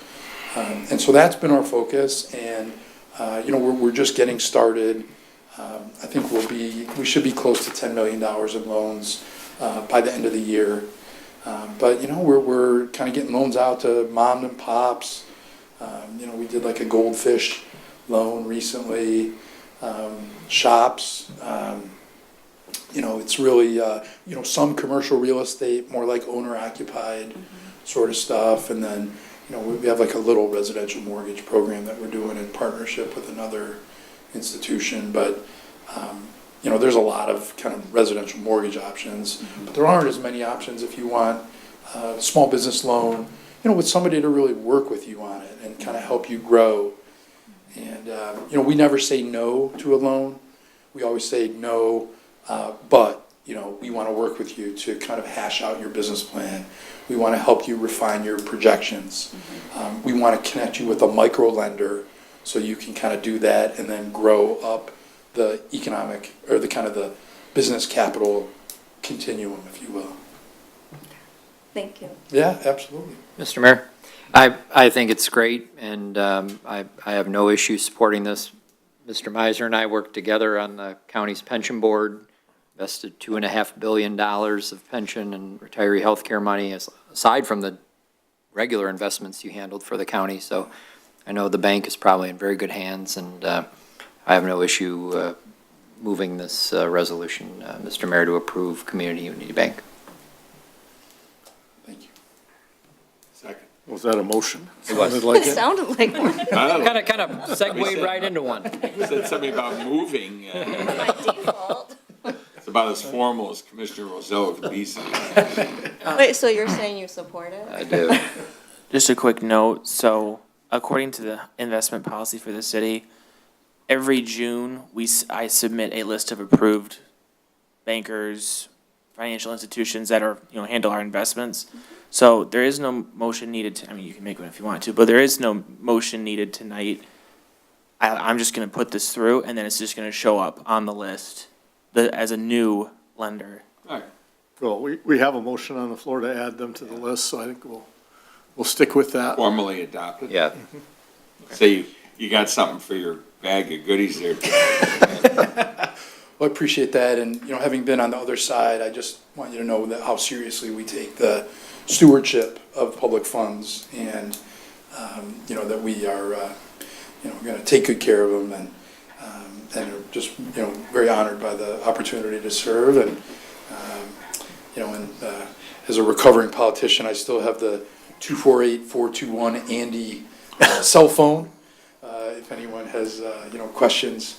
And so that's been our focus, and we're just getting started. I think we should be close to $10 million in loans by the end of the year. But we're kind of getting loans out to mom and pops. We did like a goldfish loan recently. Shops. It's really some commercial real estate, more like owner occupied sort of stuff, and then we have like a little residential mortgage program that we're doing in partnership with another institution. But there's a lot of kind of residential mortgage options, but there aren't as many options if you want a small business loan, with somebody to really work with you on it and kind of help you grow. And we never say no to a loan. We always say no, but we want to work with you to kind of hash out your business plan. We want to help you refine your projections. We want to connect you with a micro lender so you can kind of do that and then grow up the economic or the kind of the business capital continuum, if you will. Thank you. Yeah, absolutely. Mr. Mayor, I think it's great, and I have no issue supporting this. Mr. Miser and I worked together on the county's pension board, invested $2.5 billion of pension and retiree health care money, aside from the regular investments you handled for the county. So I know the bank is probably in very good hands, and I have no issue moving this resolution, Mr. Mayor, to approve Community Unity Bank. Thank you. Second. Was that a motion? It was. Sounded like It it. sounded like one. Kind of segued right into one. Said something about moving. By default. It's about as formal as Commissioner Rosello could be. Wait, so you're saying you support it? I do. Just a quick note, so according to the investment policy for the city, every June, I submit a list of approved bankers, financial institutions that are, handle our investments. So there is no motion needed to, I mean, you can make one if you want to, but there is no motion needed tonight. I'm just gonna put this through, and then it's just gonna show up on the list, as a new lender. Well, we have a motion on the floor to add them to the list, so I think we'll stick with that. Formally adopted. Yeah. So you got something for your bag of goodies there. Well, I appreciate that, and, you know, having been on the other side, I just want you to know that how seriously we take the stewardship of public funds, and, you know, that we are, you know, gonna take good care of them, and are just, you know, very honored by the opportunity to serve, and, you know, and as a recovering politician, I still have the 248-421 Andy cell phone, if anyone has, you know, questions.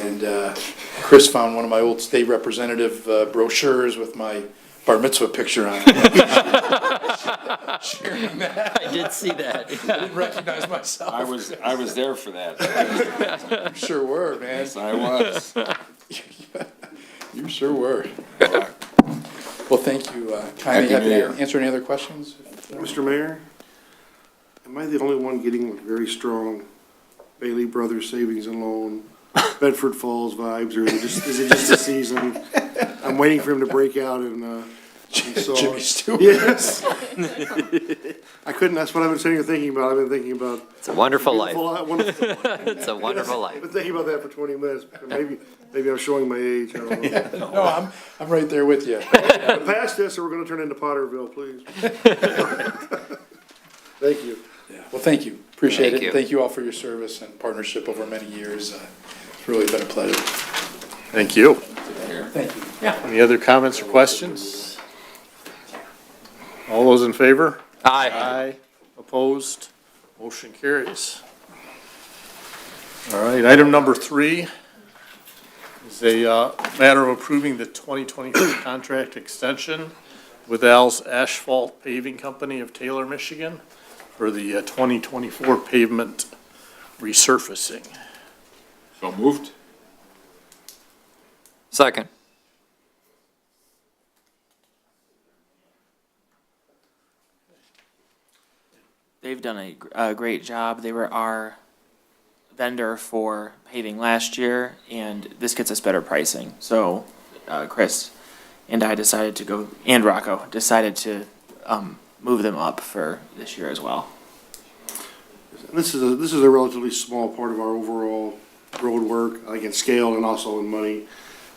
And Chris found one of my old state representative brochures with my bar mitzvah picture on it. Sharing that. I did see that. I didn't recognize myself. I was there for that. You sure were, man. Yes, I was. You sure were. Well, thank you. Kindly Happy happy New to Year. answer any other questions? Mr. Mayor, am I the only one getting like very strong Bailey Brothers Savings and Loan, Bedford Falls vibes, or is it just a season? I'm waiting for him to break out and so. Jimmy Stewart. Yes. I couldn't, that's what I've been sitting here thinking about. I've been thinking about. It's a wonderful life. Wonderful. It's a wonderful I've life. been thinking about that for 20 minutes. Maybe I'm showing my age. I don't know. No, I'm right there with you. But past this, or we're gonna turn into Potterville, please. Thank you. Yeah, well, thank you. Appreciate Thank it. you. Thank you all for your service and partnership over many years. It's really been a pleasure. Thank you. Thank you. Any other comments or questions? All those in favor? Aye. Aye. Opposed? Motion carries. All right, item number 3 is a matter of approving the 2024 contract extension with Al's Asphalt Paving Company of Taylor, Michigan for the 2024 pavement resurfacing. So moved? Second. They've done a great job. They were our vendor for paving last year, and this gets us better pricing. So, Chris and I decided to go, and Rocco decided to move them up for this year as well. This is a relatively small part of our overall road work, like in scale and also in money.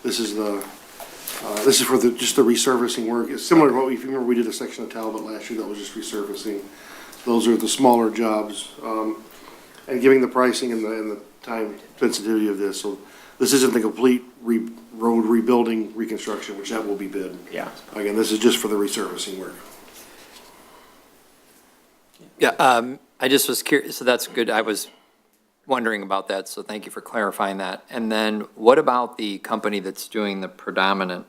This is for just the resurfacing work. It's similar to what, if you remember, we did a section of Talbot last year that was just resurfacing. Those are the smaller jobs, and giving the pricing and the time sensitivity of this. So this isn't the complete road rebuilding reconstruction, which that will be bid. Yeah. Again, this is just for the resurfacing work. Yeah, I just was curious, so that's good. I was wondering about that, so thank you for clarifying that. And then what about the company that's doing the predominant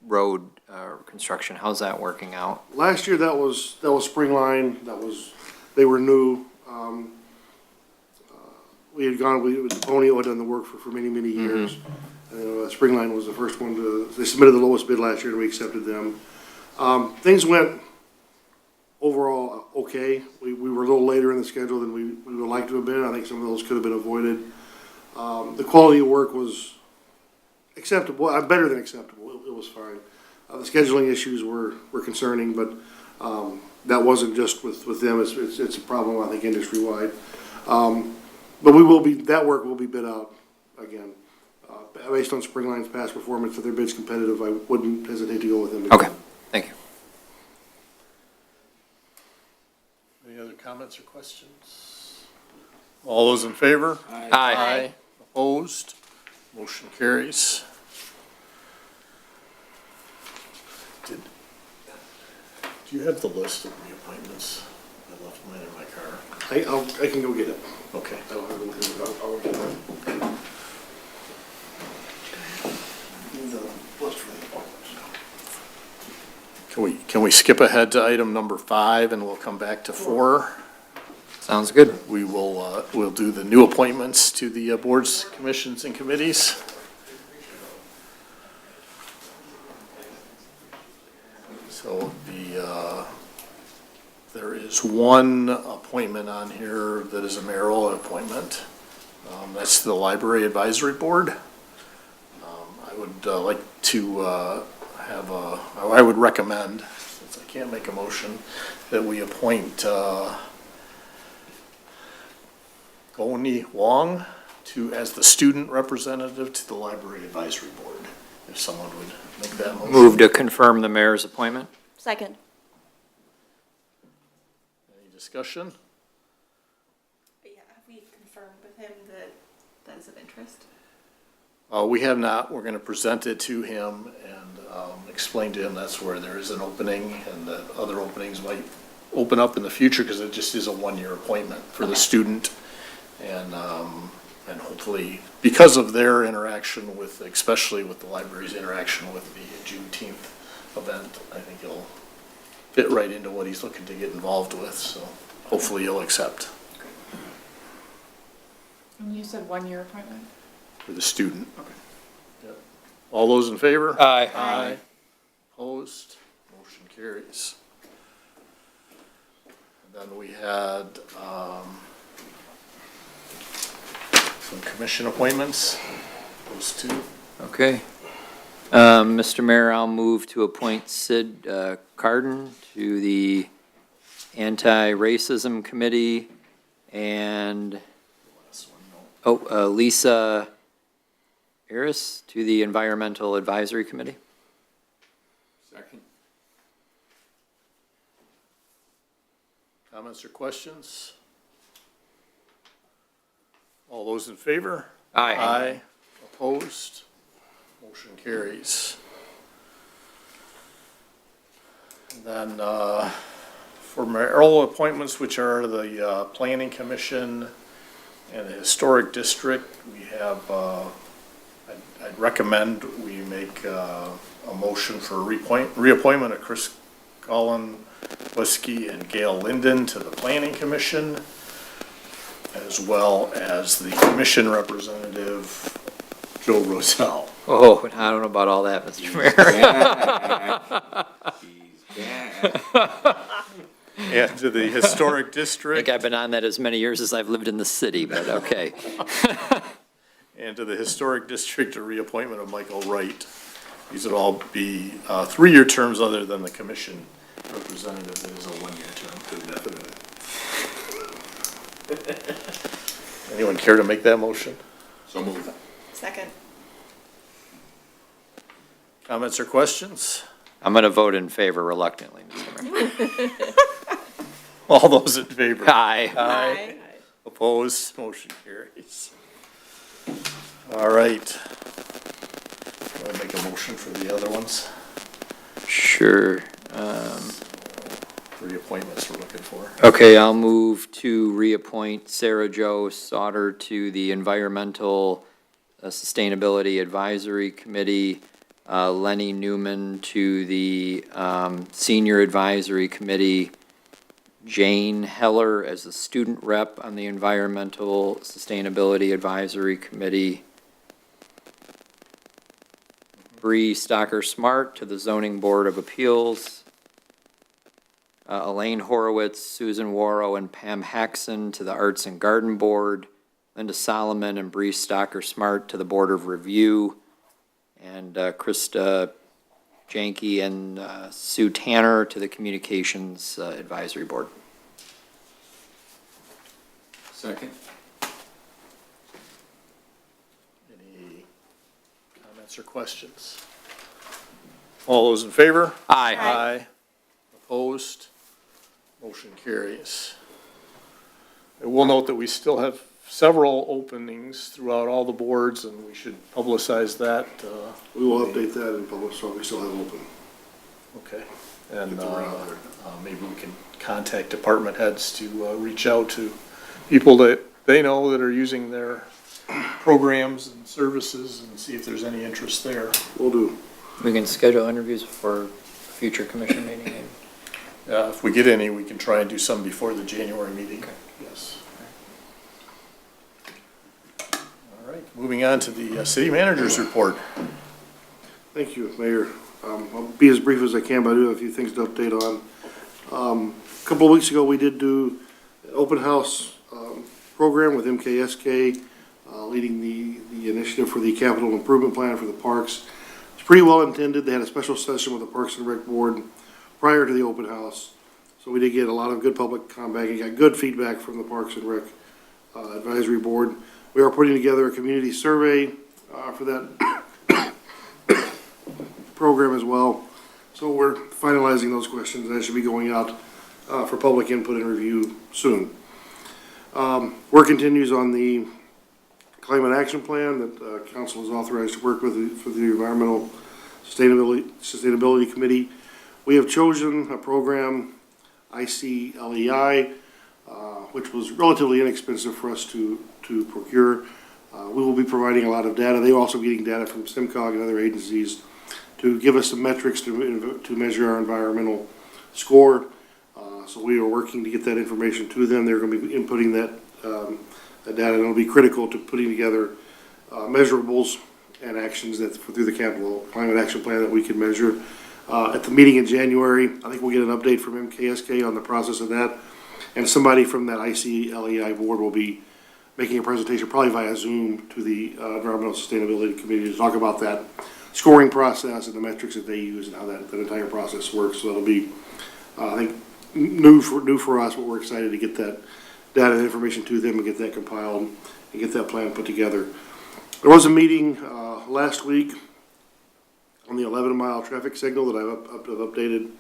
road construction? How's that working out? Last year, that was Springline, they were new. We had gone, Deponio had done the work for many, many years. Springline was the first one they submitted the lowest bid last year and we accepted them. Things went overall okay. We were a little later in the schedule than we would like to have been. I think some of those could have been avoided. The quality of work was acceptable, better than acceptable. It was fine. The scheduling issues were concerning, but that wasn't just with them. It's a problem, I think, industry-wide. But that work will be bid out again. Based on Springline's past performance, if their bid's competitive, I wouldn't hesitate to go with them again. Okay, thank you. Any other comments or questions? All those in favor? Aye. Opposed? Motion carries. Do you have the list of reappointments? I left mine in my car. I can go get it. Okay. I don't have them here, but I'll get it. The list for the appointments. Can we skip ahead to item number 5 and we'll come back to 4? Sounds good. We will, we'll do the new appointments to the boards, commissions, and committees. So there is one appointment on here that is a mayoral appointment. That's the Library Advisory Board. I would like to I would recommend, since I can't make a motion, that we appoint Goni Wong as the student representative to the Library Advisory Board, if someone would make that motion. Move to confirm the mayor's appointment. Second. Any discussion? Yeah, have we confirmed with him that that is of interest? We have not. We're going to present it to him and explain to him that's where there is an opening and that other openings might open up in the future because it just is a one-year appointment for the student. And hopefully, because of their interaction with, especially with the library's interaction with the Juneteenth event, I think he'll fit right into what he's looking to get involved with. So hopefully he'll accept And you said 1-year appointment? for the student. Yep. All those in favor? Aye. Aye. Opposed? Motion carries. And then we had some commission appointments, those two. Okay. Mr. Mayor, I'll move to appoint Sid Carden to the Anti-Racism Committee and Lisa Harris to the Environmental Advisory Committee. Second. Comments or questions? All those in favor? Aye. Opposed? Motion carries. And then, for mayoral appointments, which are the, Planning Commission and the Historic District, we have, I'd recommend we make, a motion for reappointment of Chris Cullen Whiskey and Gail Linden to the Planning Commission, as well as the commission representative, Joe Rosell. Oh, I don't know about all that, Mr. Mayor. And to the Historic I think District, I've been on that as many years as I've lived in the city, but okay. and to the Historic District, a reappointment of Michael Wright. These would all be 3-year terms other than the commission representative that is a 1-year term. Anyone care to make that motion? So moved. Second. Comments or questions? I'm going to vote in favor reluctantly, Mr. Mayor. All those in favor? Aye. Aye. Opposed? Motion carries. All right. Want to make a motion for the other ones? Sure. For the appointments we're looking for. Okay, I'll move to reappoint Sarah Jo Sauter to the Environmental Sustainability Advisory Committee, Lenny Newman to the Senior Advisory Committee, Jane Heller as the student rep on the Environmental Sustainability Advisory Committee, Bree Stocker-Smart to the Zoning Board of Appeals, Elaine Horowitz, Susan Worrow, and Pam Haxon to the Arts and Garden Board, Linda Solomon and Bree Stocker-Smart to the Board of Review, and Krista Janke and Sue Tanner to the Communications Advisory Board. Second. Any comments or questions? All those in favor? Aye. Aye. Opposed? Motion carries. I will note that we still have several openings throughout all the boards, and we should publicize that. We will update that in public, so we still have open. Okay. And Get the word out there. maybe we can contact department heads to reach out to people that they know that are using their programs and services and see if there's any interest there. Will do. We can schedule interviews for future commission meeting. If we get any, we can try and do some before the January meeting. Yes. All right, moving on to the city manager's report. Thank you, Mayor. I'll be as brief as I can, but I do have a few things to update on. A couple of weeks ago, we did do an open house program with MKSK, leading the initiative for the capital improvement plan for the parks. It's pretty well intended. They had a special session with the Parks and Rec Board prior to the open house. So we did get a lot of good public comment and got good feedback from the Parks and Rec Advisory Board. We are putting together a community survey for that program as well. So we're finalizing those questions. That should be going out for public input and review soon. Work continues on the climate action plan that council is authorized to work with for the Environmental Sustainability Committee. We have chosen a program, ICLEI, which was relatively inexpensive for us to procure. We will be providing a lot of data. They will also be getting data from SIMCOG and other agencies to give us some metrics to measure our environmental score. So we are working to get that information to them. They're going to be inputting that data, and it'll be critical to putting together measurables and actions that through the capital climate action plan that we can measure. At the meeting in January, I think we'll get an update from MKSK on the process of that, and somebody from that ICLEI board will be making a presentation, probably via Zoom, to the Environmental Sustainability Committee to talk about that scoring process and the metrics that they use and how that entire process works. So that'll be, I think, new for us, but we're excited to get that data and information to them and get that compiled and get that plan put together. There was a meeting last week on the 11-mile traffic signal that I've updated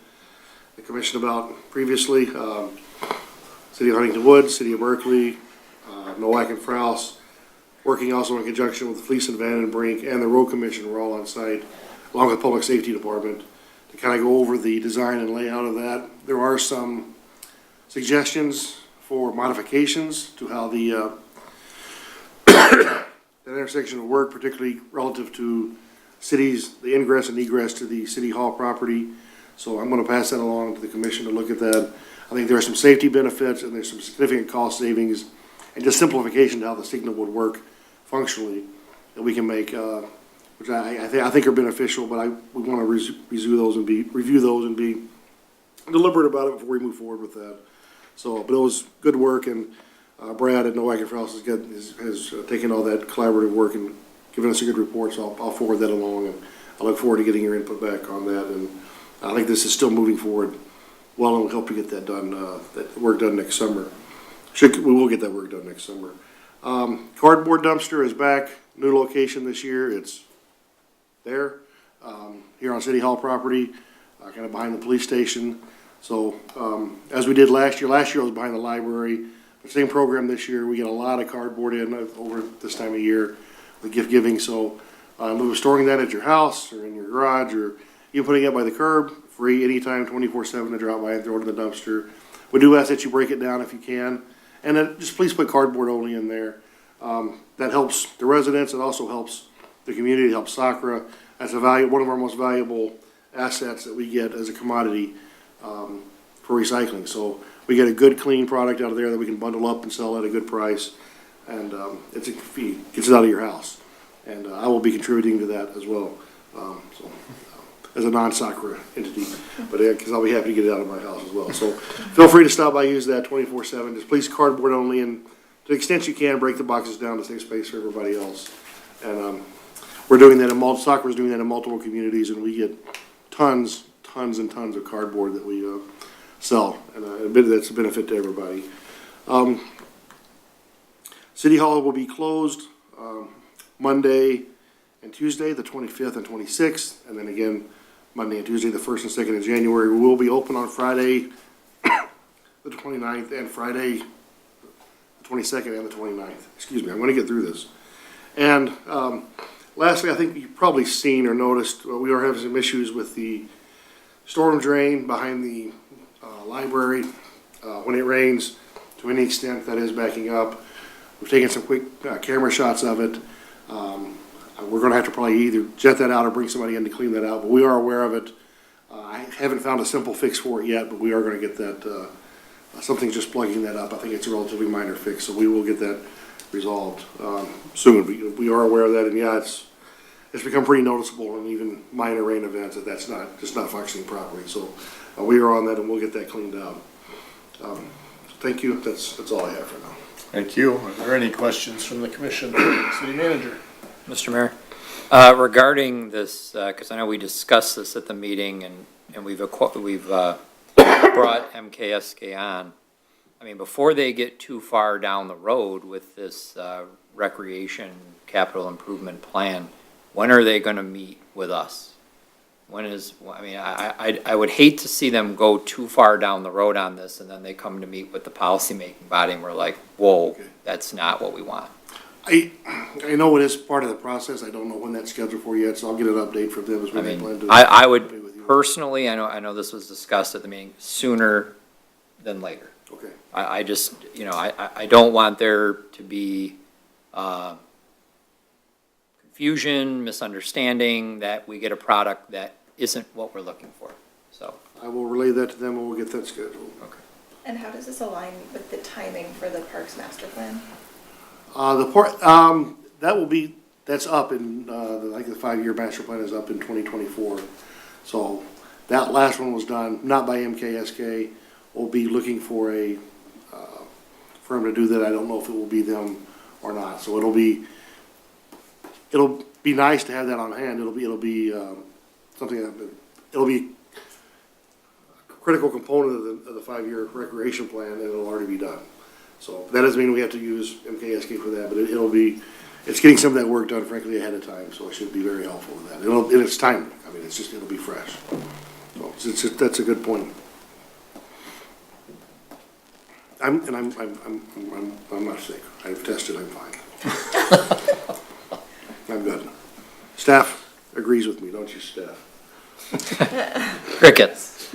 the commission about previously. City of Huntington Woods, City of Berkeley, Nowak and Frous, working also in conjunction with Fleece Van Brink and the Road Commission were all on site, along with the Public Safety Department, to kind of go over the design and layout of that. There are some suggestions for modifications to how the intersection will work, particularly relative to the ingress and egress to the City Hall property. So I'm going to pass that along to the commission to look at that. I think there are some safety benefits and there's some significant cost savings and just simplification to how the signal would work functionally that we can make, which I think are beneficial, but we want to review those and be deliberate about it before we move forward with that. So, but it was good work, and Brad at Nowak and Frous has taken all that collaborative work and given us a good report, so I'll forward that along, and I look forward to getting your input back on that, and I think this is still moving forward well, and we'll help to get that done, that work done next summer. We will get that work done next summer. Cardboard dumpster is back, new location this year. It's there, here on City Hall property, kind of behind the police station. So, as we did last year it was behind the library. The same program this year. We get a lot of cardboard in over this time of year with gift giving. So, we were storing that at your house or in your garage, or you putting it by the curb, free anytime, 24/7 to drop by and throw it in the dumpster. We do ask that you break it down if you can. And then just please put cardboard only in there. That helps the residents. It also helps the community, it helps Sacra. That's one of our most valuable assets that we get as a commodity for recycling. So we get a good, clean product out of there that we can bundle up and sell at a good price. And it's a fee, gets it out of your house. And I will be contributing to that as well. As a non-Sacra entity, but because I'll be happy to get it out of my house as well. So feel free to stop by, use that 24/7. Just please cardboard only, and to the extent you can, break the boxes down to save space for everybody else. And we're doing that Sacra's doing that in multiple communities, and we get tons and tons of cardboard that we sell, and that's a benefit to everybody. City Hall will be closed Monday and Tuesday, the 25th and 26th, and then again Monday and Tuesday, the 1st and 2nd of January. We will be open on Friday, the 29th, and Friday, the 22nd and the 29th. Excuse me, I'm going to get through this. And lastly, I think you've probably seen or noticed, we are having some issues with the storm drain behind the library. When it rains, to any extent that is backing up. We've taken some quick camera shots of it. We're going to have to probably either jet that out or bring somebody in to clean that out, but we are aware of it. I haven't found a simple fix for it yet, but we are going to get that, something's just plugging that up. I think it's a relatively minor fix, so we will get that resolved soon. We are aware of that, and yeah, it's become pretty noticeable in even minor rain events that that's not, just not functioning properly. So we are on that and we'll get that cleaned out. Thank you. That's all I have for now. Thank you. Are there any questions from the commission? City manager? Mr. Mayor, regarding this, because I know we discussed this at the meeting and we've brought MKSK on. I mean, before they get too far down the road with this recreation capital improvement plan, when are they going to meet with us? When is, I mean, I would hate to see them go too far down the road on this and then they come to meet with the policymaking body and we're like, whoa, that's not what we want. I know it is part of the process. I don't know when that's scheduled for yet, so I'll get an update from them as I we mean, plan to. I would personally, I know this was discussed at the meeting, sooner than later. Okay. I just, you know, I don't want there to be confusion, misunderstanding, that we get a product that isn't what we're looking for, so. I will relay that to them and we'll get that scheduled. Okay. And how does this align with the timing for the Parks Master Plan? The part, that will be, that's up in, like the 5-year master plan is up in 2024. So that last one was done, not by MKSK. We'll be looking for a firm to do that. I don't know if it will be them or not. So it'll be nice to have that on hand. It'll be something that, it'll be a critical component of the 5-year recreation plan, and it'll already be done. So that doesn't mean we have to use MKSK for that, but it's getting some of that work done frankly ahead of time, so it should be very helpful with that. And it's timely. I mean, it'll be fresh. So that's a good point. I'm not sick. I've tested, I'm fine. I'm good. Staff agrees with me, don't you, staff? Crickets.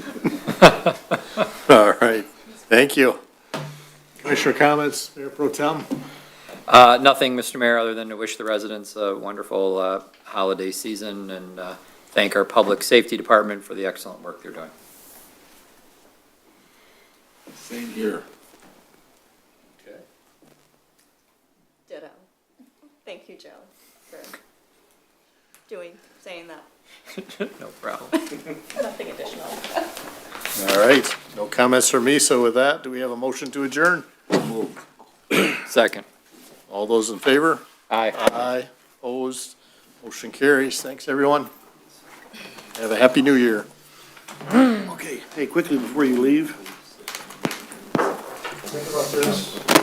All right. Thank you. Commissioner comments, Mayor Pro Tem? Nothing, Mr. Mayor, other than to wish the residents a wonderful holiday season and thank our Public Safety Department for the excellent work they're doing. Same here. Okay. Ditto. Thank you, Joe, for saying that. No problem. Nothing additional. All right. No comments from me, so with that, do we have a motion to adjourn? Second. All those in favor? Aye. Aye. Opposed? Motion carries. Thanks, everyone. Have a happy new year. Okay, hey, quickly before you leave. Think about this.